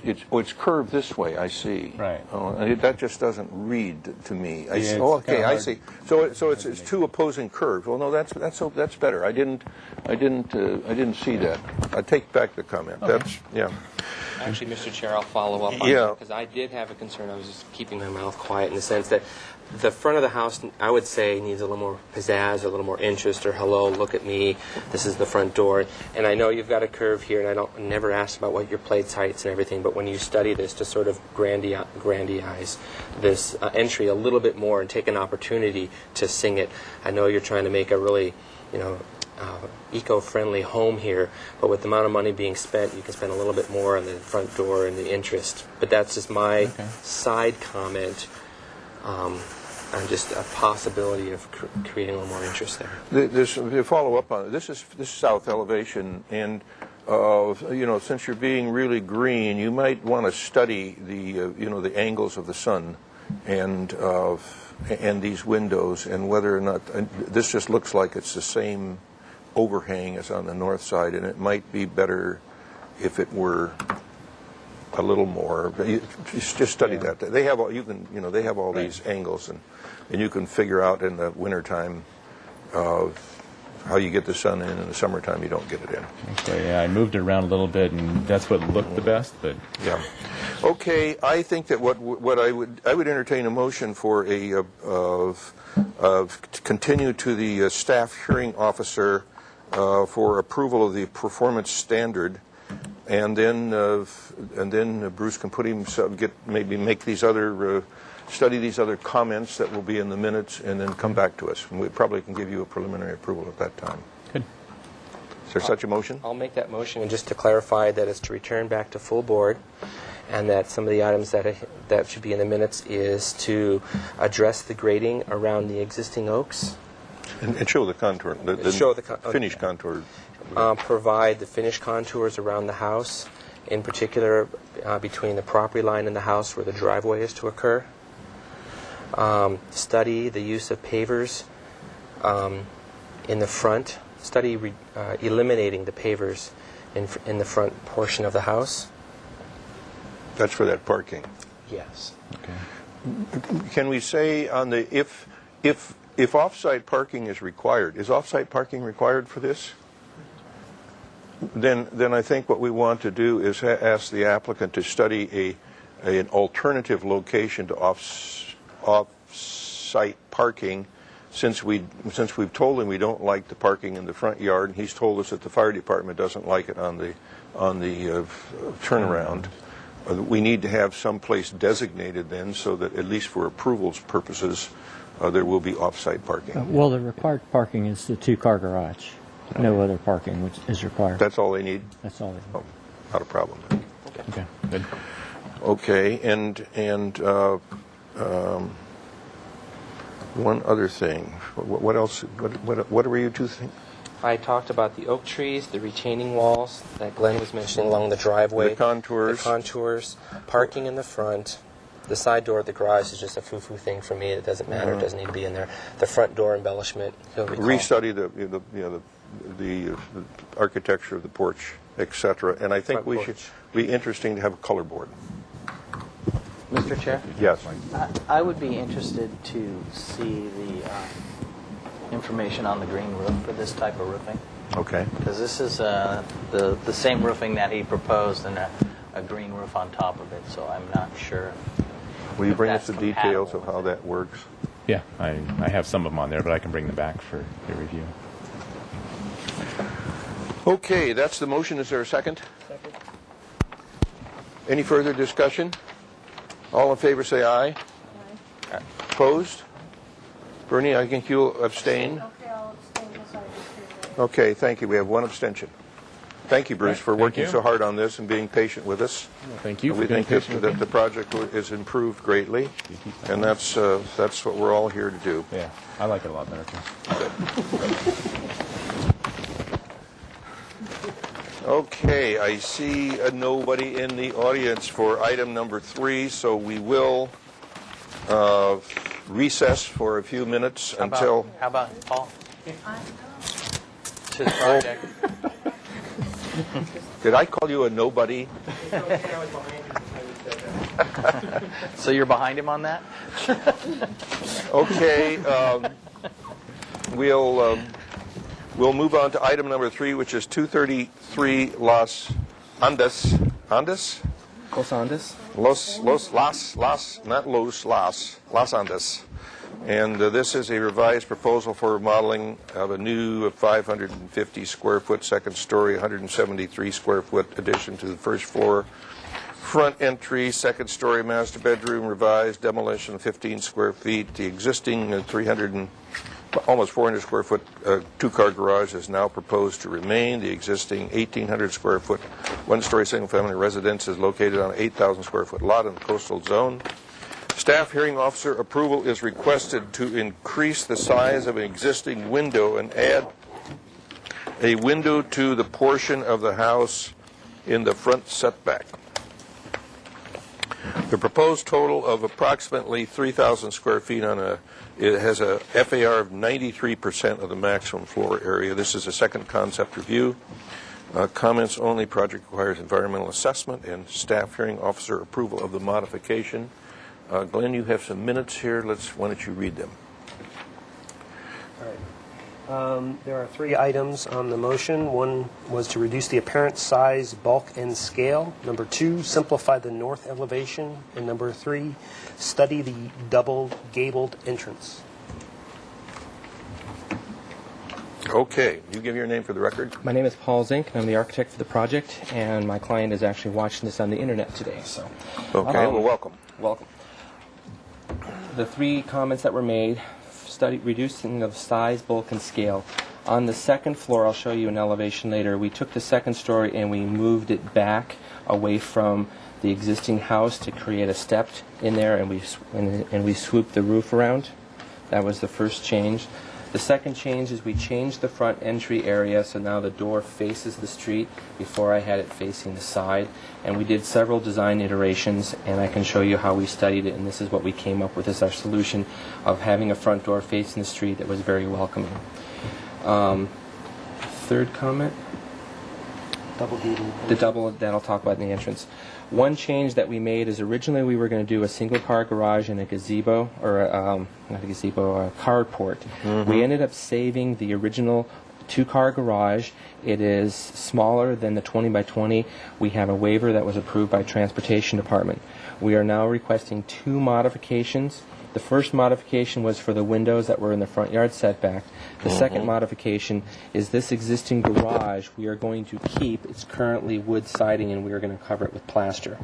It's curved this way. I see. Right. That just doesn't read to me. I Yeah, see. it's Okay, kinda I hard. see. So it's two opposing curves. Well, no, that's better. I didn't see that. I take back the comment. That's yeah. Actually, Mr. Chair, I'll follow up on Yeah. that because I did have a concern. I was just keeping my mouth quiet in the sense that the front of the house, I would say, needs a little more pizzazz, a little more interest, or hello, look at me, this is the front door. And I know you've got a curve here, and I never asked about what your plates heights and everything, but when you study this to sort of grandiose this entry a little bit more and take an opportunity to sing it, I know you're trying to make a really, eco-friendly home here, but with the amount of money being spent, you can spend a little bit more on the front door and the interest. But that's just my side comment on just a possibility of creating a little more interest there. To follow up on it, this is south elevation, and since you're being really green, you might want to study the angles of the sun and these windows, and whether or not this just looks like it's the same overhang as on the north side, and it might be better if it were a little more. Just study that. They have all they have all these angles, and you can figure out in the wintertime how you get the sun in the summertime you don't get it in. Okay, yeah, I moved it around a little bit, and that's what looked the best. But Yeah. Okay, I think that what I would entertain a motion for to continue to the staff hearing officer for approval of the performance standard, and then Bruce can put himself study these other comments that will be in the minutes, and then come back to us. And we probably can give you a preliminary approval at that time. good. Is there such a motion? I'll make that motion, and just to clarify that it's to return back to full board, and that some of the items that should be in the minutes is to address the grading around the existing oaks, And show the contour, Show the finished contour. provide the finished contours around the house, in particular between the property line and the house where the driveway is to occur. Study the use of pavers in the front. Study eliminating the pavers in the front portion of the house. That's for that parking. Yes. Can we say on the if off-site parking is required, is off-site parking required for this? Then I think what we want to do is ask the applicant to study an alternative location to off-site parking, since we've told him we don't like the parking in the front yard, and he's told us that the fire department doesn't like it on the turnaround. We need to have some place designated then, so that at least for approvals purposes, there will be off-site parking. Well, the required parking is the two-car garage. No other parking which is required. That's all they need? That's all. Oh, not a problem. Okay, good. Okay, and one other thing. What else? What were you two think? I talked about the oak trees, the retaining walls that Glenn was mentioning along the driveway. The contours. The contours, parking in the front. The side door of the garage is just a foo-foo thing for me. It doesn't matter. It doesn't need to be in there. The front door embellishment, he'll recall. Restudy the architecture of the porch, etc. And I think Front we porch. should be interesting to have a color board. Mr. Chair? Yes. I would be interested to see the information on the green roof for this type of roofing, Okay. because this is the same roofing that he proposed and a green roof on top of it, so I'm not sure. Will you if bring us that's the details of compatible how with that works? Yeah, I have some of them on there, but I can bring them back for your review. Okay, that's the motion. Is there a second? Second. Any further discussion? All in favor say aye. Aye. Opposed? Bernie, I think you'll abstain. Okay, I'll abstain because I disagree. Okay, thank you. We have one abstention. Thank you, Bruce, Right, for thank working you. so hard on this and being patient with us. Thank you We for being think patient that with the me. project is improved greatly, and that's what we're all here to do. Yeah, I like it a lot better too. Okay, I see nobody in the audience for item number 3, so we will recess for a few minutes until... How about Paul? To the project. Did I call you a nobody? So you're behind him on that? Okay, we'll move on to item number 3, which is 233 Los Andes. Andes? Los Andes? Los Andes. And this is a revised proposal for remodeling of a new 550 square foot second story, 173 square foot addition to the first floor. Front entry, second story master bedroom, revised demolition 15 square feet. The existing almost 400 square foot two-car garage is now proposed to remain. The existing 1,800 square foot one-story single-family residence is located on an 8,000 square foot lot in the coastal zone. Staff hearing officer approval is requested to increase the size of an existing window and add a window to the portion of the house in the front setback. The proposed total of approximately 3,000 square feet it has a FAR of 93% of the maximum floor area. This is a second concept review. Comments only. Project requires environmental assessment and staff hearing officer approval of the modification. Glenn, you have some minutes here. Why don't you read them? All right. There are 3 items on the motion. One was to reduce the apparent size, bulk, and scale. Number 2, simplify the north elevation. And number 3, study the double gabled entrance. Okay. You give your name for the record. My name is Paul Zink, and I'm the architect for the project, and my client is actually watching this on the internet today. So, Okay. Well, welcome. welcome. The 3 comments that were made: reducing of size, bulk, and scale. On the second floor, I'll show you an elevation later, we took the second story and we moved it back away from the existing house to create a step in there, and we swooped the roof around. That was the first change. The second change is we changed the front entry area, so now the door faces the street. Before I had it facing the side. And we did several design iterations, and I can show you how we studied it, and this is what we came up with as our solution of having a front door facing the street that was very welcoming. Third comment? Double gabled. The double that I'll talk about in the entrance. One change that we made is originally we were going to do a single-car garage and a gazebo, or not a gazebo, a carport. We ended up saving the original 2-car garage. It is smaller than the 20 by 20. We have a waiver that was approved by Transportation Department. We are now requesting 2 modifications. The first modification was for the windows that were in the front yard setback. The second modification is this existing garage we are going to keep. It's currently wood siding, and we are going to cover it with plaster.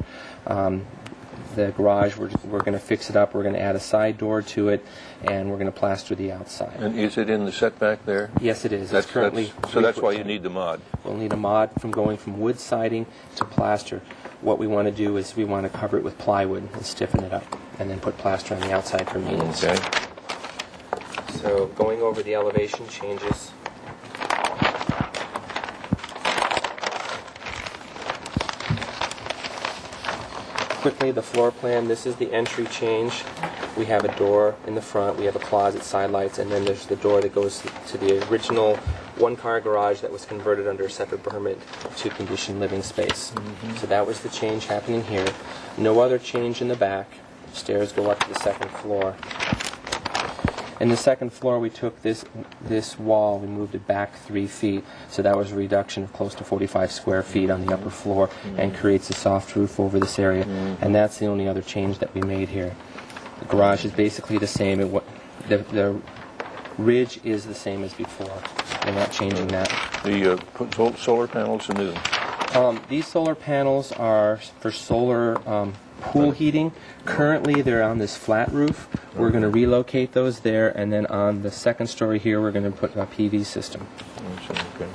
the garage, we're going to fix it up. We're going to add a side door to it, and we're going to plaster the outside. And is it in the setback there? Yes, it is. It's currently So that's why you need the mod. We'll need a mod from going from wood siding to plaster. What we want to do is we want to cover it with plywood and stiffen it up, and then put plaster on the outside for maintenance. Okay. So going over the elevation changes. Quickly, the floor plan. This is the entry change. We have a door in the front, we have a closet, side lights, and then there's the door that goes to the original one-car garage that was converted under a separate permit to conditioned living space. So that was the change happening here. No other change in the back. Stairs go up to the second floor. In the second floor, we took this wall, we moved it back 3 feet, so that was a reduction of close to 45 square feet on the upper floor, and creates a soft roof over this area. And that's the only other change that we made here. The garage is basically the same. The ridge is the same as before. We're not changing that. The solar panels are new. These solar panels are for solar pool heating. Currently, they're on this flat roof. We're going to relocate those there, and then on the second story here, we're going to put a PV system. Okay.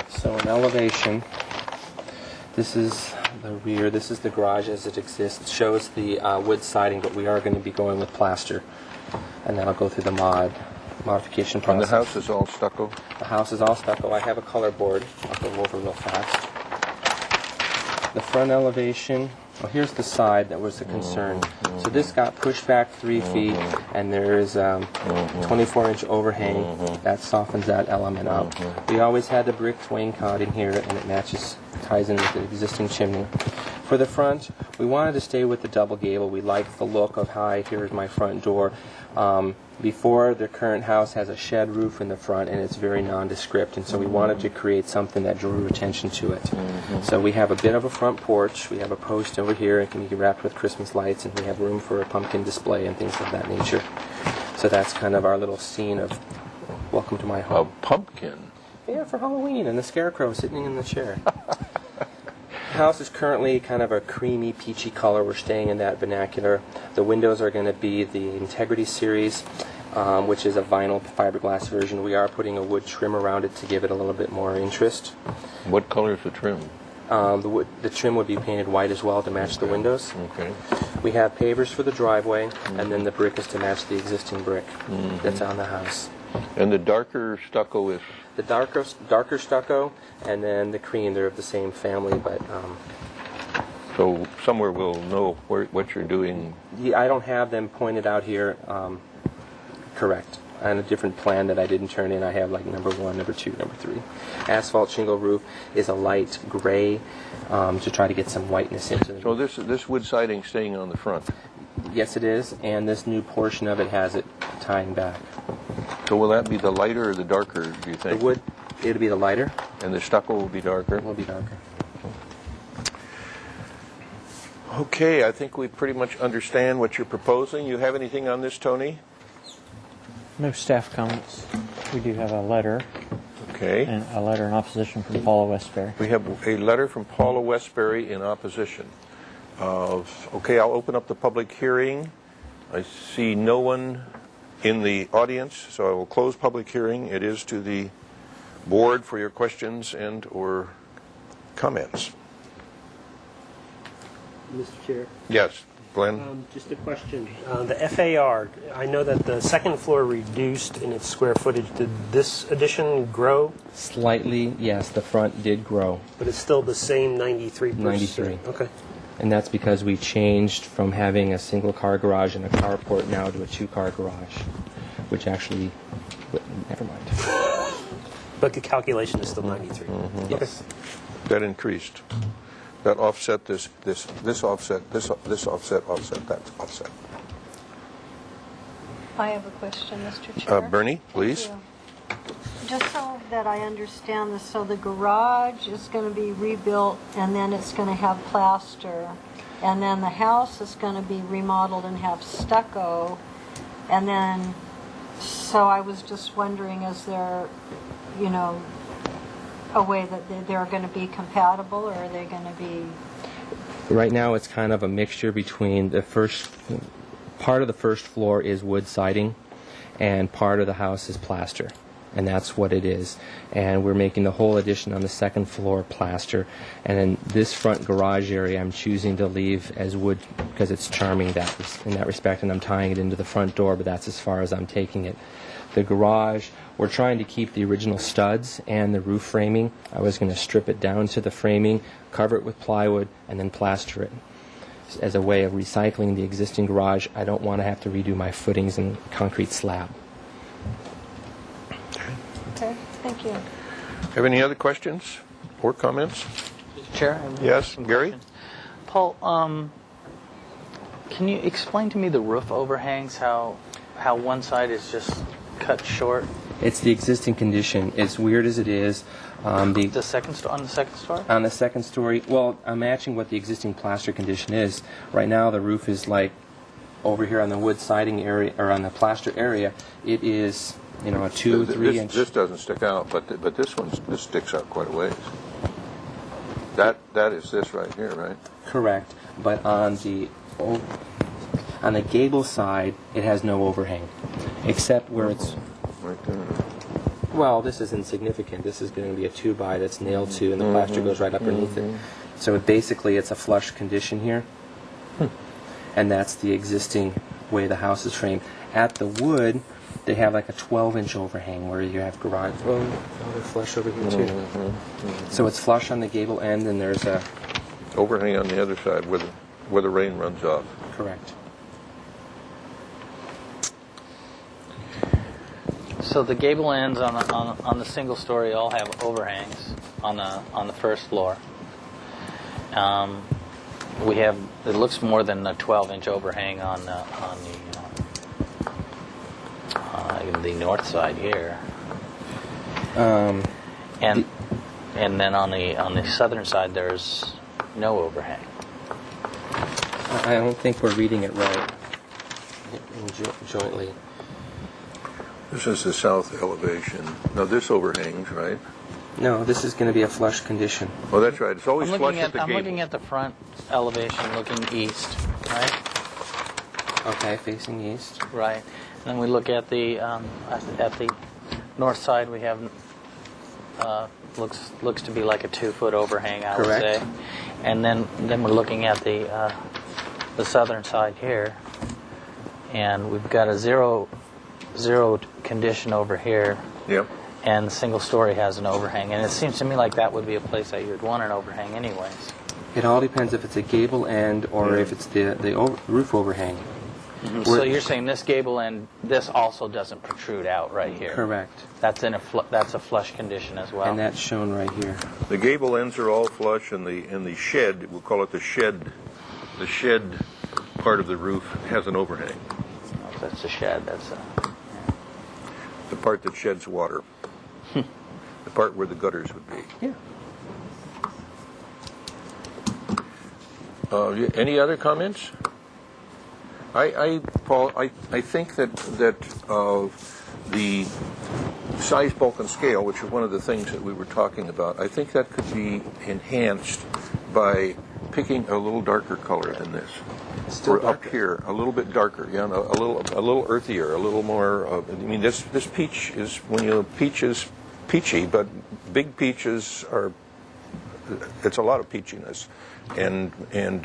So in elevation, this is the rear, this is the garage as it exists. It shows the wood siding, but we are going to be going with plaster. And then I'll go through the modification process. And the house is all stucco? The house is all stucco. I have a color board. I'll go over real fast. The front elevation, well, here's the side that was the concern. So this got pushed back 3 feet, and there is 24-inch overhang. That softens that element up. We always had the brick wainscot in here, and it matches, ties in with the existing chimney. For the front, we wanted to stay with the double gable. We like the look of, hi, here's my front door. Before, the current house has a shed roof in the front, and it's very nondescript, and so we wanted to create something that drew attention to it. So we have a bit of a front porch. We have a post over here. It can be wrapped with Christmas lights, and we have room for a pumpkin display and things of that nature. So that's kind of our little scene of welcome to my home. A pumpkin? Yeah, for Halloween, and the scarecrow sitting in the chair. The house is currently kind of a creamy, peachy color. We're staying in that vernacular. The windows are going to be the Integrity Series, which is a vinyl fiberglass version. We are putting a wood trim around it to give it a little bit more interest. What color is the trim? The trim would be painted white as well to match the windows. Okay. We have pavers for the driveway, and then the brick is to match the existing brick that's on the house. And the darker stucco is? The darker stucco, and then the cream, they're of the same family, but... So somewhere we'll know what you're doing. Yeah, I don't have them pointed out here correct. On a different plan that I didn't turn in, I have like number 1, number 2, number 3. Asphalt shingle roof is a light gray to try to get some whiteness into it. So this wood siding staying on the front? Yes, it is, and this new portion of it has it tying back. So will that be the lighter or the darker, do you think? The wood, it'll be the lighter. And the stucco will be darker? It will be darker. Okay, I think we pretty much understand what you're proposing. You have anything on this, Tony? No staff comments. We do have a letter, Okay. and a letter in opposition from Paula Westbury. We have a letter from Paula Westbury in opposition. Okay, I'll open up the public hearing. I see no one in the audience, so I will close public hearing. It is to the board for your questions and or comments. Mr. Chair. Yes, Glenn? Just a question. The FAR, I know that the second floor reduced in its square footage. Did this addition grow? Slightly, yes, the front did grow. But it's still the same 93%? 93. Okay. And that's because we changed from having a single-car garage and a carport now to a 2-car garage, which actually, never mind. But the calculation is still 93? Yes. That increased. That offset this offset, this offset, that offset. I have a question, Mr. Chair. Bernie, please. Thank you. Just so that I understand this, so the garage is going to be rebuilt and then it's going to have plaster, and then the house is going to be remodeled and have stucco, and then, so I was just wondering, is there, you know, a way that they're going to be compatible, or are they going to be... Right now, it's kind of a mixture between the first part of the first floor is wood siding, and part of the house is plaster, and that's what it is. And we're making the whole addition on the second floor plaster, and then this front garage area I'm choosing to leave as wood because it's charming in that respect, and I'm tying it into the front door, but that's as far as I'm taking it. The garage, we're trying to keep the original studs and the roof framing. I was going to strip it down to the framing, cover it with plywood, and then plaster it. As a way of recycling the existing garage, I don't want to have to redo my footings and concrete slab. Okay, thank you. Have any other questions or comments? Chair? I have Yes, some Gary? questions. Paul, can you explain to me the roof overhangs, how one side is just cut short? It's the existing condition. As weird as it is, On the second story? on the second story, well, I'm matching what the existing plaster condition is. Right now, the roof is like over here on the wood siding area, or on the plaster area. It is, a 2-3 inch. This doesn't stick out, but this sticks out quite a ways. That is this right here, right? Correct, but on the gable side, it has no overhang, except where it's. Right there. Well, this is insignificant. This is going to be a 2x that's nailed to, and the plaster goes right underneath it. So basically, it's a flush condition here, and that's the existing way the house is framed. At the wood, they have like a 12-inch overhang where you have garage. Oh, they're flush over here too. So it's flush on the gable end, and there's a Overhang on the other side where the rain runs off. correct. So the gable ends on the single story all have overhangs on the first floor. We have, it looks more than a 12-inch overhang on the north side here, and then on the southern side there's no overhang. I don't think we're reading it right jointly. This is the south elevation. Now this overhangs, right? No, this is going to be a flush condition. Oh, that's right. It's always I'm flush at the I'm gable. looking at the front elevation, looking east, right? Okay, facing east. Right. And then we look at the north side. We have looks to be like a 2-foot overhang, I would Correct. say. And then we're looking at the southern side here, and we've got a zero condition over here. Yep. And the single story has an overhang, and it seems to me like that would be a place that you would want an overhang anyways. It all depends if it's a gable end or if it's the roof overhang. So you're saying this gable end, this also doesn't protrude out right here? Correct. That's that's a flush condition as well. And that's shown right here. The gable ends are all flush, and the shed, we'll call it the shed part of the roof has an overhang. Oh, that's a shed. That's The part that sheds water. The part where the gutters would be. Yeah. Any other comments? Paul, I think that the size, bulk, and scale, which is one of the things that we were talking about, I think that could be enhanced by picking a little darker color than this. Still Or up darker. here, a little bit darker, yeah, a little earthier, a little more. This peach is peach is peachy, but big peaches are. It's a lot of peachiness, and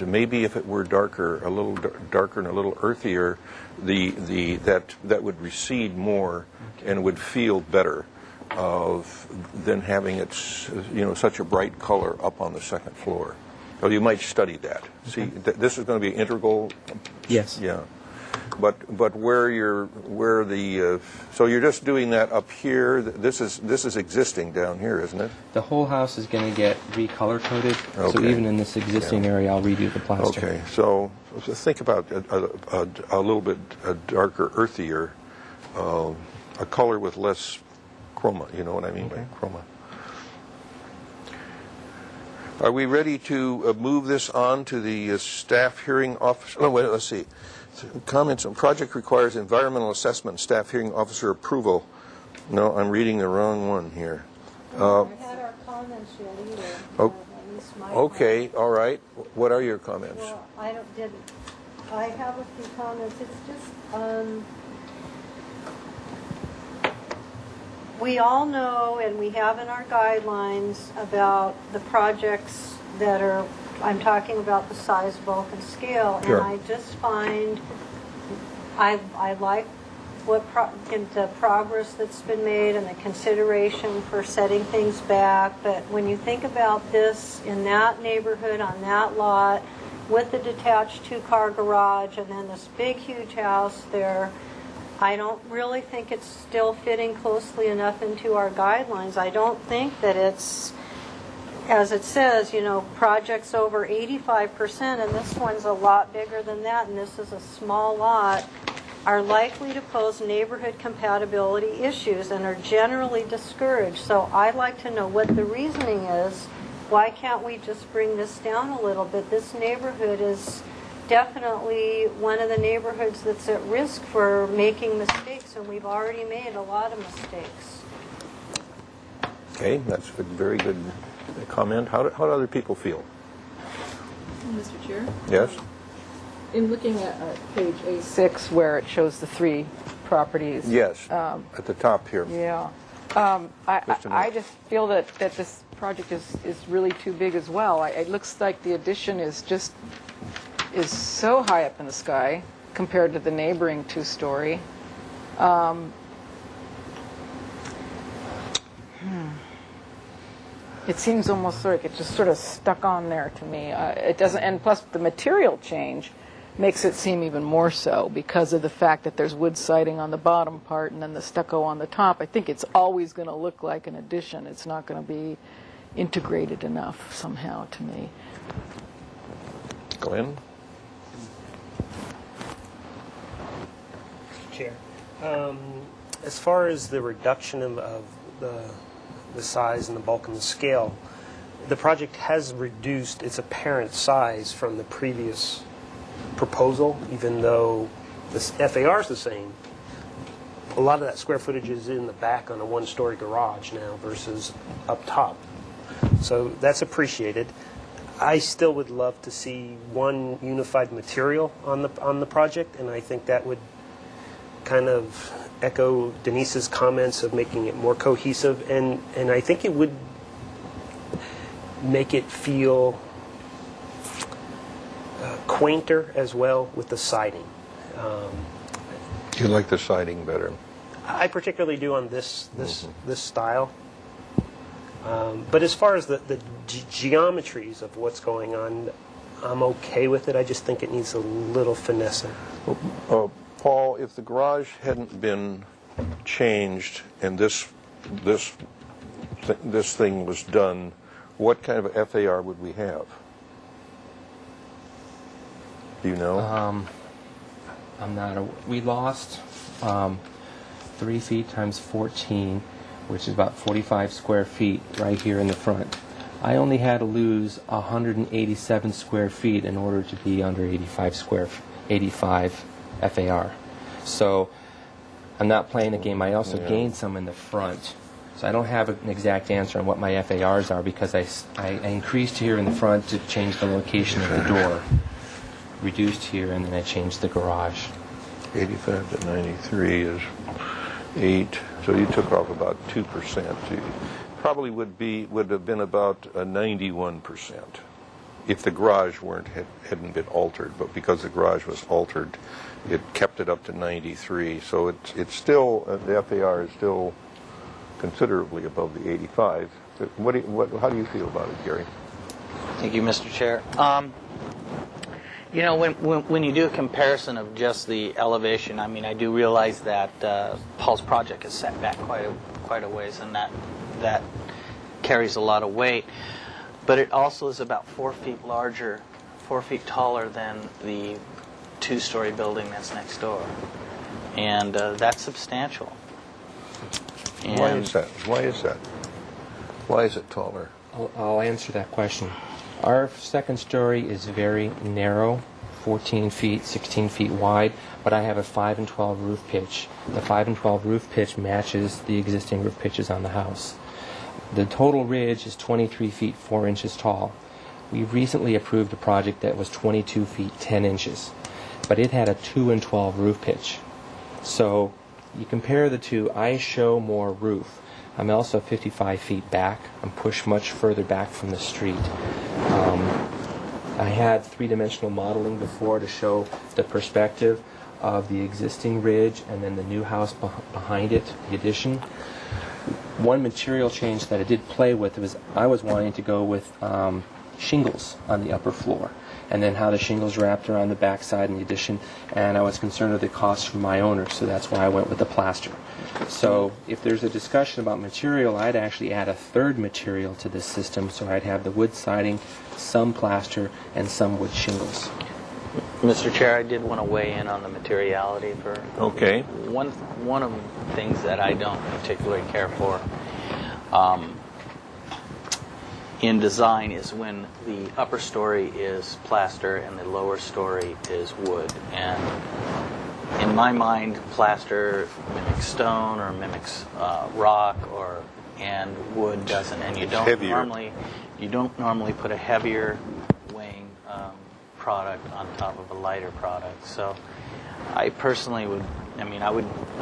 maybe if it were darker, a little darker and a little earthier, that would recede more and would feel better than having it such a bright color up on the second floor. Well, you might study that. See, this is going to be integral. Yes. Yeah, but so you're just doing that up here. This is existing down here, isn't it? The whole house is going to get recolor coded. So Okay. even in this existing area, I'll redo the plaster. Okay, so think about a little bit darker, earthier, a color with less chroma. You know what I mean by chroma. Are we ready to move this on to the staff hearing officer? No, wait, let's see. Comments on project requires environmental assessment, staff hearing officer approval. No, I'm reading the wrong one here. I had our comments yet either. Oh. I least my Okay, comments. all right. What are your comments? Well, I have a few comments. It's just, we all know, and we have in our guidelines about the projects that are, I'm talking about the size, bulk, and scale. Sure. And I just find, I like the progress that's been made and the consideration for setting things back. But when you think about this in that neighborhood, on that lot, with the detached two-car garage and then this big, huge house there, I don't really think it's still fitting closely enough into our guidelines. I don't think that it's, as it says, projects over 85%, and this one's a lot bigger than that, and this is a small lot, are likely to pose neighborhood compatibility issues and are generally discouraged. So I'd like to know what the reasoning is. Why can't we just bring this down a little bit? This neighborhood is definitely one of the neighborhoods that's at risk for making mistakes, and we've already made a lot of mistakes. Okay, that's a very good comment. How do other people feel? Mr. Chair? Yes? In looking at page A6 where it shows the three properties. Yes, at the top here. Yeah. Just a minute. I just feel that this project is really too big as well. It looks like the addition is so high up in the sky compared to the neighboring two-story. It seems almost like it just sort of stuck on there to me. It doesn't, and plus the material change makes it seem even more so because of the fact that there's wood siding on the bottom part and then the stucco on the top. I think it's always going to look like an addition. It's not going to be integrated enough somehow to me. Glenn? Chair. As far as the reduction of the size and the bulk and the scale, the project has reduced its apparent size from the previous proposal, even though the FAR is the same. A lot of that square footage is in the back on a one-story garage now versus up top. So that's appreciated. I still would love to see one unified material on the project, and I think that would kind of echo Denise's comments of making it more cohesive, and I think it would make it feel quainter as well with the siding. You like the siding better? I particularly do on this style. But as far as the geometries of what's going on, I'm okay with it. I just think it needs a little finessing. Paul, if the garage hadn't been changed and this thing was done, what kind of a FAR would we have? Do you know? I'm not. We lost 3 feet times 14, which is about 45 square feet right here in the front. I only had to lose 187 square feet in order to be under 85 FAR. So I'm not playing the game. I also gained some in the front. So I don't have an exact answer on what my FARs are because I increased here in the front to change the location of the door, reduced here, and then I changed the garage. 85 to 93 is 8, so you took off about 2%. You probably would have been about a 91% if the garage hadn't been altered. But because the garage was altered, it kept it up to 93. So it's still the FAR is still considerably above the 85. How do you feel about it, Gary? Thank you, Mr. Chair. When you do a comparison of just the elevation, I mean, I do realize that Paul's project is set back quite a ways, and that carries a lot of weight. But it also is about 4 feet larger, 4 feet taller than the two-story building that's next door, and that's substantial. And Why is that? Why is it taller? I'll answer that question. Our second story is very narrow, 14 feet, 16 feet wide, but I have a 5 and 12 roof pitch. The 5 and 12 roof pitch matches the existing roof pitches on the house. The total ridge is 23 feet 4 inches tall. We recently approved a project that was 22 feet 10 inches, but it had a 2 and 12 roof pitch. So you compare the two, I show more roof. I'm also 55 feet back. I'm pushed much further back from the street. I had three-dimensional modeling before to show the perspective of the existing ridge and then the new house behind it, the addition. One material change that I did play with was I was wanting to go with shingles on the upper floor, and then how the shingles wrapped around the backside in the addition, and I was concerned with the cost for my owner, so that's why I went with the plaster. So if there's a discussion about material, I'd actually add a third material to this system, so I'd have the wood siding, some plaster, and some wood shingles. Mr. Chair, I did want to weigh in on the materiality for Okay. one of the things that I don't particularly care for in design is when the upper story is plaster and the lower story is wood. And in my mind, plaster mimics stone or mimics rock, and wood doesn't. And you don't normally put a heavier weighing product on top of a lighter product. So I personally would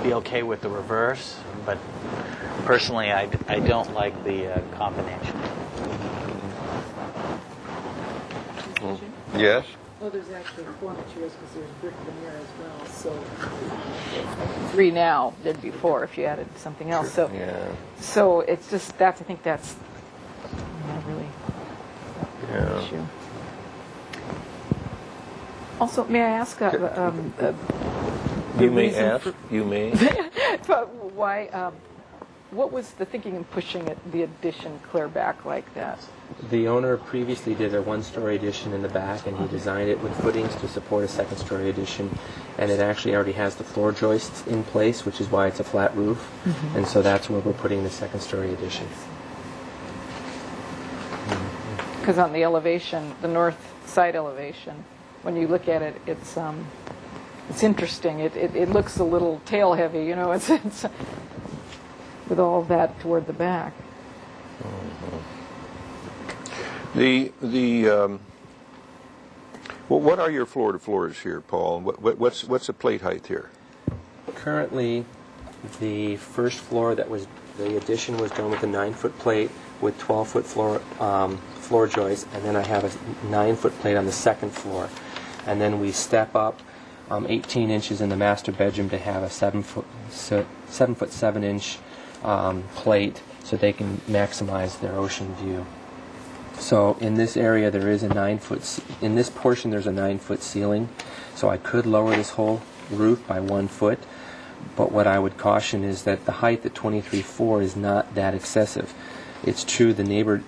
be okay with the reverse, but personally I don't like the combination. Yes? Well, there's actually 4 materials because there's brick veneer as well. So 3 now, there'd be 4 if you added something else. So, Yeah. so it's just I think that's not really an Yeah. issue. Also, may I ask? You may ask. You may. But why? What was the thinking in pushing the addition clear back like that? The owner previously did a one-story addition in the back, and he designed it with footings to support a second-story addition, and it actually already has the floor joists in place, which is why it's a flat roof, and so that's where we're putting the second-story addition. Because on the elevation, the north side elevation, when you look at it, it's interesting. It looks a little tail heavy, you know. It's with all that toward the back. Well, what are your floor to floors here, Paul? What's the plate height here? Currently, the first floor the addition was done with a 9-foot plate with 12-foot floor joists, and then I have a 9-foot plate on the second floor. And then we step up 18 inches in the master bedroom to have a 7-foot 7-inch plate so they can maximize their ocean view. So in this area there is a 9-foot, in this portion there's a 9-foot ceiling, so I could lower this whole roof by 1 foot, but what I would caution is that the height at 23.4 is not that excessive. It's true the neighbor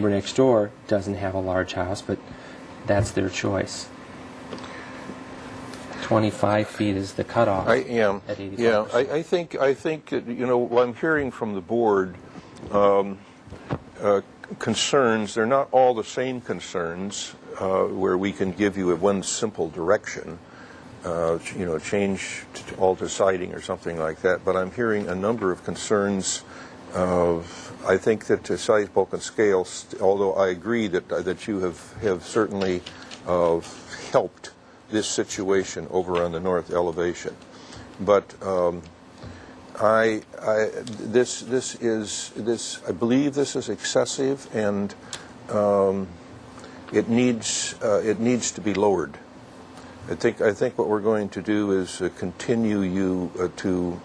next door doesn't have a large house, but that's their choice. 25 feet is the cutoff. I am. At 85%. Yeah, I think that, what I'm hearing from the board, concerns, they're not all the same concerns where we can give you one simple direction, change to alter siding or something like that, but I'm hearing a number of concerns I think that to size, bulk, and scale, although I agree that you have certainly helped this situation over on the north elevation, but I believe this is excessive, and it needs to be lowered. I think what we're going to do is continue you to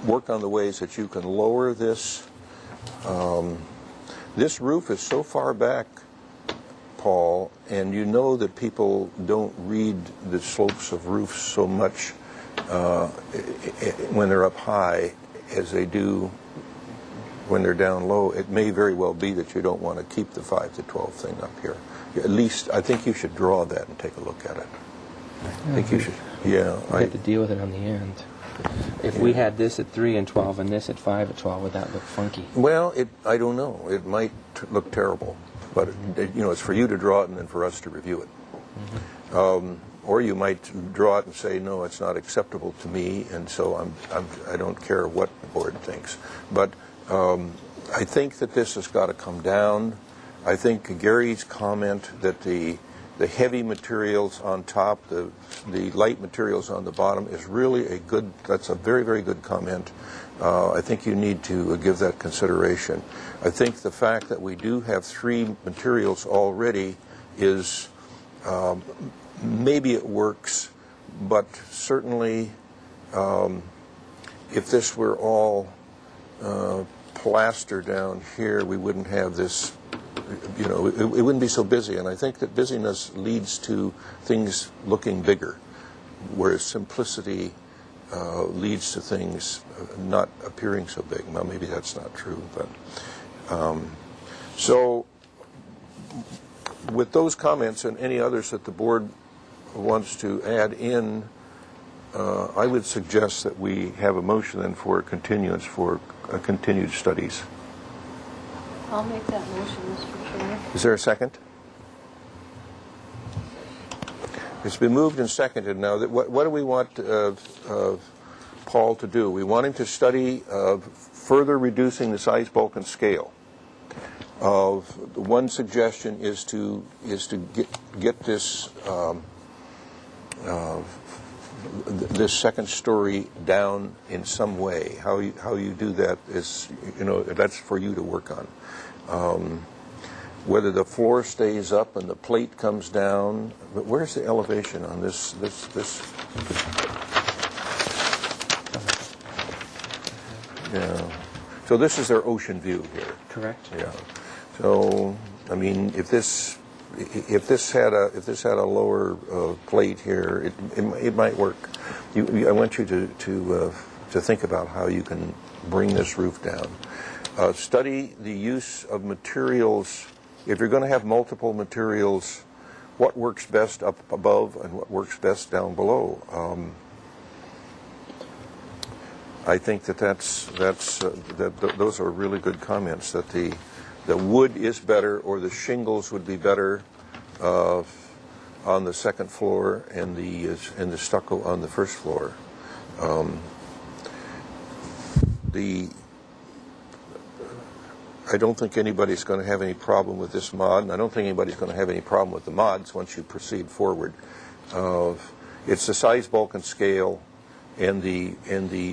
work on the ways that you can lower this. This roof is so far back, Paul, and you know that people don't read the slopes of roofs so much when they're up high as they do when they're down low. It may very well be that you don't want to keep the 5 to 12 thing up here. At least I think you should draw that and take a look at it. I think you should. Yeah, I have to deal with it on the end. If we had this at 3 and 12 and this at 5 at 12, would that look funky? Well, I don't know. It might look terrible, but it's for you to draw it and then for us to review it. Mm-hmm. Or you might draw it and say, no, it's not acceptable to me, and so I don't care what the board thinks. But I think that this has got to come down. I think Gary's comment that the heavy materials on top, the light materials on the bottom is really that's a very, very good comment. I think you need to give that consideration. I think the fact that we do have 3 materials already is, maybe it works, but certainly if this were all plaster down here, we wouldn't have this, it wouldn't be so busy. And I think that busyness leads to things looking bigger, whereas simplicity leads to things not appearing so big. Well, maybe that's not true, but so with those comments and any others that the board wants to add in, I would suggest that we have a motion then for continuance for continued studies. I'll make that motion, Mr. Chair. Is there a second? It's been moved and seconded now. What do we want Paul to do? We want him to study further reducing the size, bulk, and scale. One suggestion is to get this this second story down in some way. How you do that is, that's for you to work on. Whether the floor stays up and the plate comes down, but where's the elevation on this? Yeah. So this is their ocean view here. Correct. Yeah. So I mean, if this had a lower plate here, it might work. I want you to think about how you can bring this roof down. Study the use of materials. If you're going to have multiple materials, what works best up above and what works best down below? I think those are really good comments. That the wood is better, or the shingles would be better on the second floor, and the stucco on the first floor. I don't think anybody's going to have any problem with this mod, and I don't think anybody's going to have any problem with the mods once you proceed forward. It's the size, bulk, and scale, and the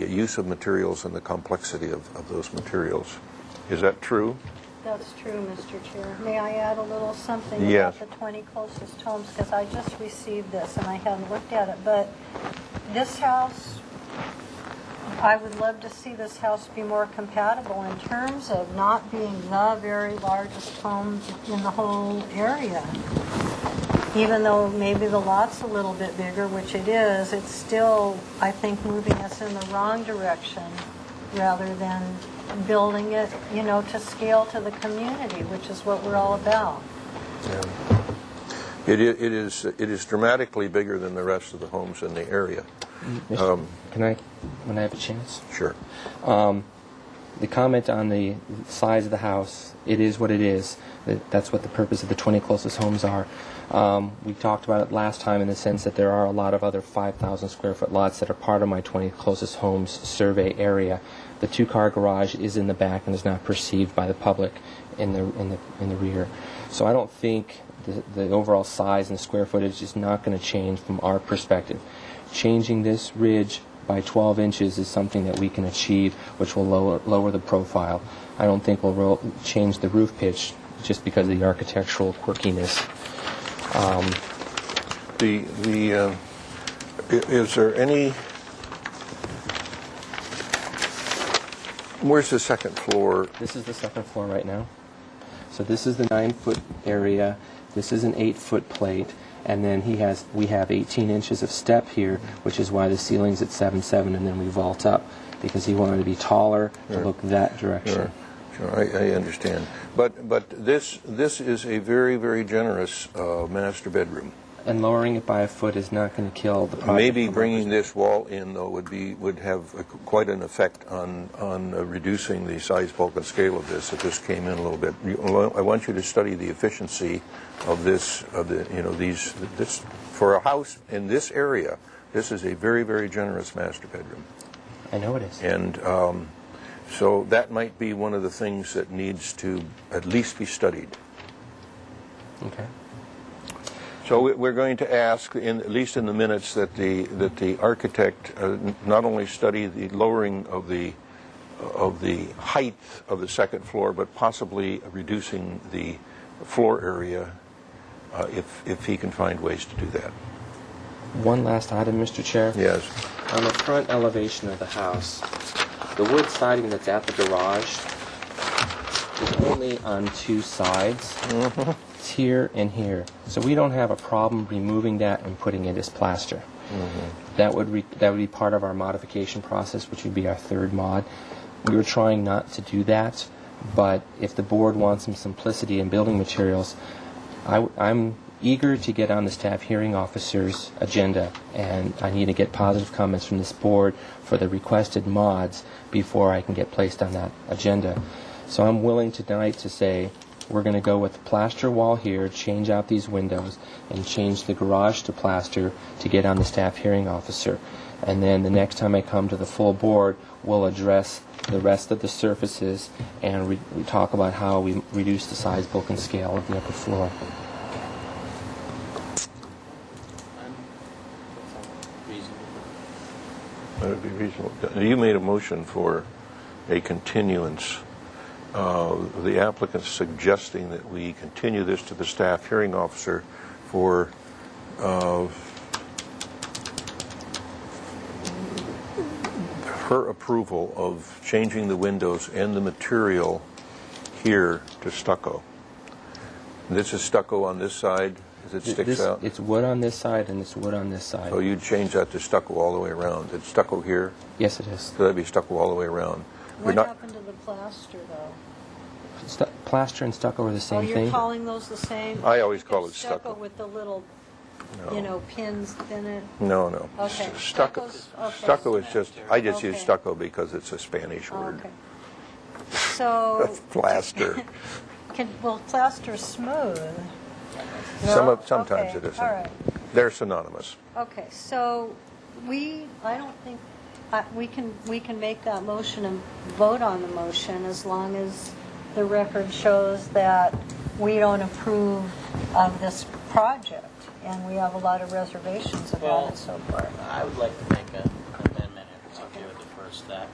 use of materials and the complexity of those materials. Is that true? That's true, Mr. Chair. May I add a little something Yes. about the 20 closest homes? Because I just received this and I hadn't looked at it. But this house, I would love to see this house be more compatible in terms of not being the very largest home in the whole area. Even though maybe the lot's a little bit bigger, which it is, it's still, I think, moving us in the wrong direction rather than building it, to scale to the community, which is what we're all about. Yeah. It is dramatically bigger than the rest of the homes in the area. Can I, when I have a chance? Sure. The comment on the size of the house, it is what it is. That's what the purpose of the 20 closest homes are. We talked about it last time in the sense that there are a lot of other 5,000 square foot lots that are part of my 20 closest homes survey area. The 2-car garage is in the back and is not perceived by the public in the rear. So I don't think the overall size and square footage is not going to change from our perspective. Changing this ridge by 12 inches is something that we can achieve, which will lower the profile. I don't think we'll change the roof pitch just because of the architectural quirkiness. Is there any? Where's the second floor? This is the second floor right now. So this is the 9-foot area. This is an 8-foot plate, and then we have 18 inches of step here, which is why the ceiling's at 7.7, and then we vault up because he wanted to be taller to look that direction. Sure, I understand. But this is a very, very generous master bedroom. And lowering it by a foot is not going to kill the project. Maybe bringing this wall in, though, would have quite an effect on reducing the size, bulk, and scale of this if this came in a little bit. I want you to study the efficiency of this, this for a house in this area. This is a very, very generous master bedroom. I know it is. And so that might be one of the things that needs to at least be studied. Okay. So we're going to ask, at least in the minutes, that the architect not only study the lowering of the height of the second floor, but possibly reducing the floor area if he can find ways to do that. One last item, Mr. Chair. Yes. On the front elevation of the house, the wood siding that's at the garage is only on two sides. Mm-hmm. It's here and here. So we don't have a problem removing that and putting it as plaster. Mm-hmm. That would be part of our modification process, which would be our third mod. We were trying not to do that, but if the board wants some simplicity in building materials, I'm eager to get on the staff hearing officer's agenda, and I need to get positive comments from this board for the requested mods before I can get placed on that agenda. So I'm willing tonight to say we're going to go with the plaster wall here, change out these windows, and change the garage to plaster to get on the staff hearing officer. And then the next time I come to the full board, we'll address the rest of the surfaces and we talk about how we reduce the size, bulk, and scale of the upper floor. That would be reasonable. You made a motion for a continuance. The applicant's suggesting that we continue this to the staff hearing officer for her approval of changing the windows and the material here to stucco. This is stucco on this side as it sticks out? It's wood on this side and it's wood on this side. So you'd change that to stucco all the way around. It's stucco here, Yes, it is. so that'd be stucco all the way around. We're What not- happened to the plaster, though? Plaster and stucco are the Oh, same you're thing. calling those the same? I always think call it's it stucco. with the little, No. pins in it. No, no. Okay. Stucco, Okay. stucco is just, I just use Okay. stucco because it's a Spanish Oh, word. okay. So, Plaster. will plaster smooth? Sometimes Okay, it isn't. all right. They're synonymous. Okay, so I don't think, we can make that motion and vote on the motion as long as the record shows that we don't approve of this project, and we have a lot of reservations about it so far. I would like to make an amendment, if it's okay with the first, that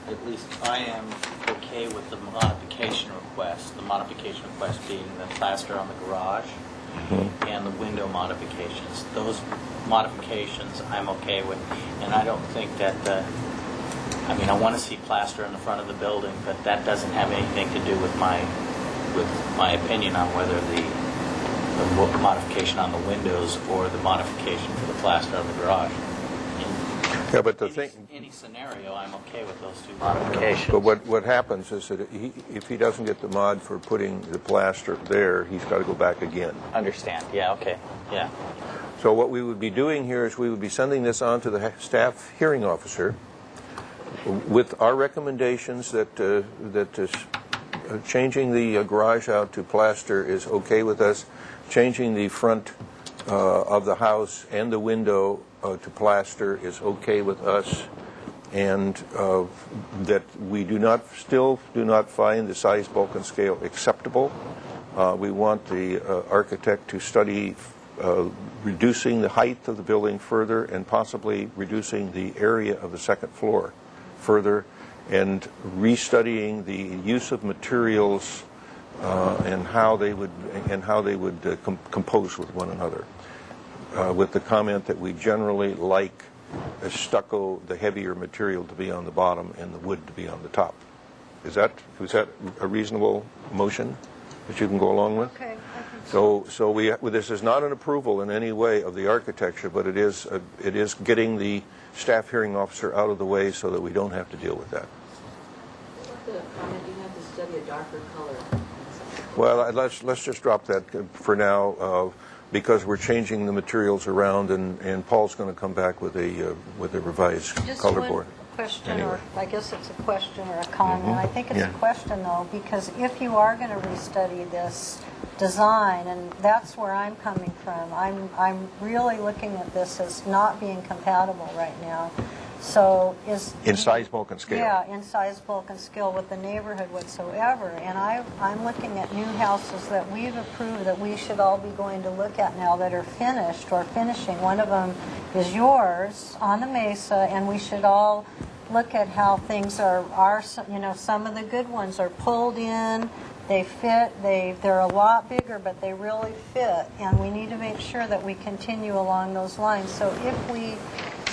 at least I am okay with the modification request. The modification request being the plaster on the garage and the window modifications. Those modifications I'm okay with, and I don't think that I want to see plaster in the front of the building, but that doesn't have anything to do with my opinion on whether the modification on the windows or the modification for the plaster on the garage. Yeah, but the thing, Any scenario, I'm okay with those two modifications. but what happens is that if he doesn't get the mod for putting the plaster there, he's got to go back again. Understand? Yeah. Okay. Yeah. So what we would be doing here is we would be sending this on to the staff hearing officer with our recommendations that changing the garage out to plaster is okay with us, changing the front of the house and the window to plaster is okay with us, and that we still do not find the size, bulk, and scale acceptable. We want the architect to study reducing the height of the building further and possibly reducing the area of the second floor further, and restudying the use of materials and how they would compose with one another. With the comment that we generally like a stucco, the heavier material, to be on the bottom and the wood to be on the top. Was that a reasonable motion that you can go along with? Okay, I think so. So this is not an approval in any way of the architecture, but it is getting the staff hearing officer out of the way so that we don't have to deal with that. The comment you have to study a darker color. Well, let's just drop that for now, because we're changing the materials around, and Paul's going to come back with a revised Just color one board. question, Anyway. or I guess it's a question or a comment. I think it's Yeah. a question, though, because if you are going to restudy this design, and that's where I'm coming from, I'm really looking at this as not being compatible right now. So is... In size, bulk, and scale. Yeah, in size, bulk, and scale with the neighborhood whatsoever. And I'm looking at new houses that we've approved that we should all be going to look at now that are finished or finishing. One of them is yours on the Mesa, and we should all look at how things are, you know, some of the good ones are pulled in, they fit, they're a lot bigger, but they really fit, and we need to make sure that we continue along those lines. So if we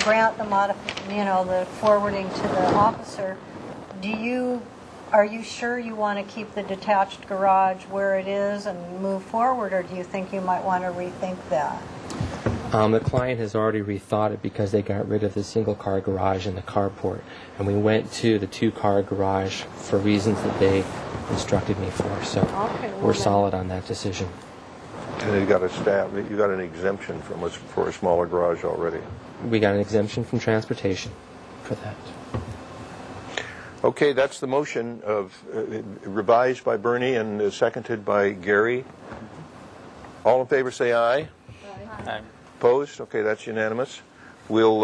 grant the the forwarding to the officer, are you sure you want to keep the detached garage where it is and move forward, or do you think you might want to rethink that? The client has already rethought it because they got rid of the single-car garage and the carport, and we went to the two-car garage for reasons that they instructed me for. So we're solid on that decision. And you got an exemption from us for a smaller garage already. We got an exemption from transportation for that. Okay, that's the motion of revised by Bernie and seconded by Gary. All in favor say aye. Aye. Opposed? Okay, that's unanimous. We'll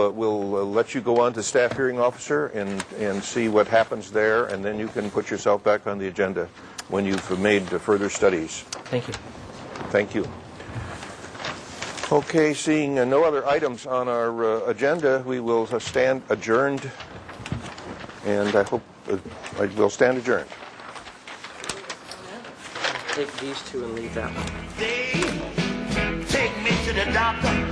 let you go on to staff hearing officer and see what happens there, and then you can put yourself back on the agenda when you've made further studies. Thank you. Thank you. Okay, seeing no other items on our agenda, we will stand adjourned, and I hope we'll stand adjourned. Take these two and leave that one. Take me to the doctor.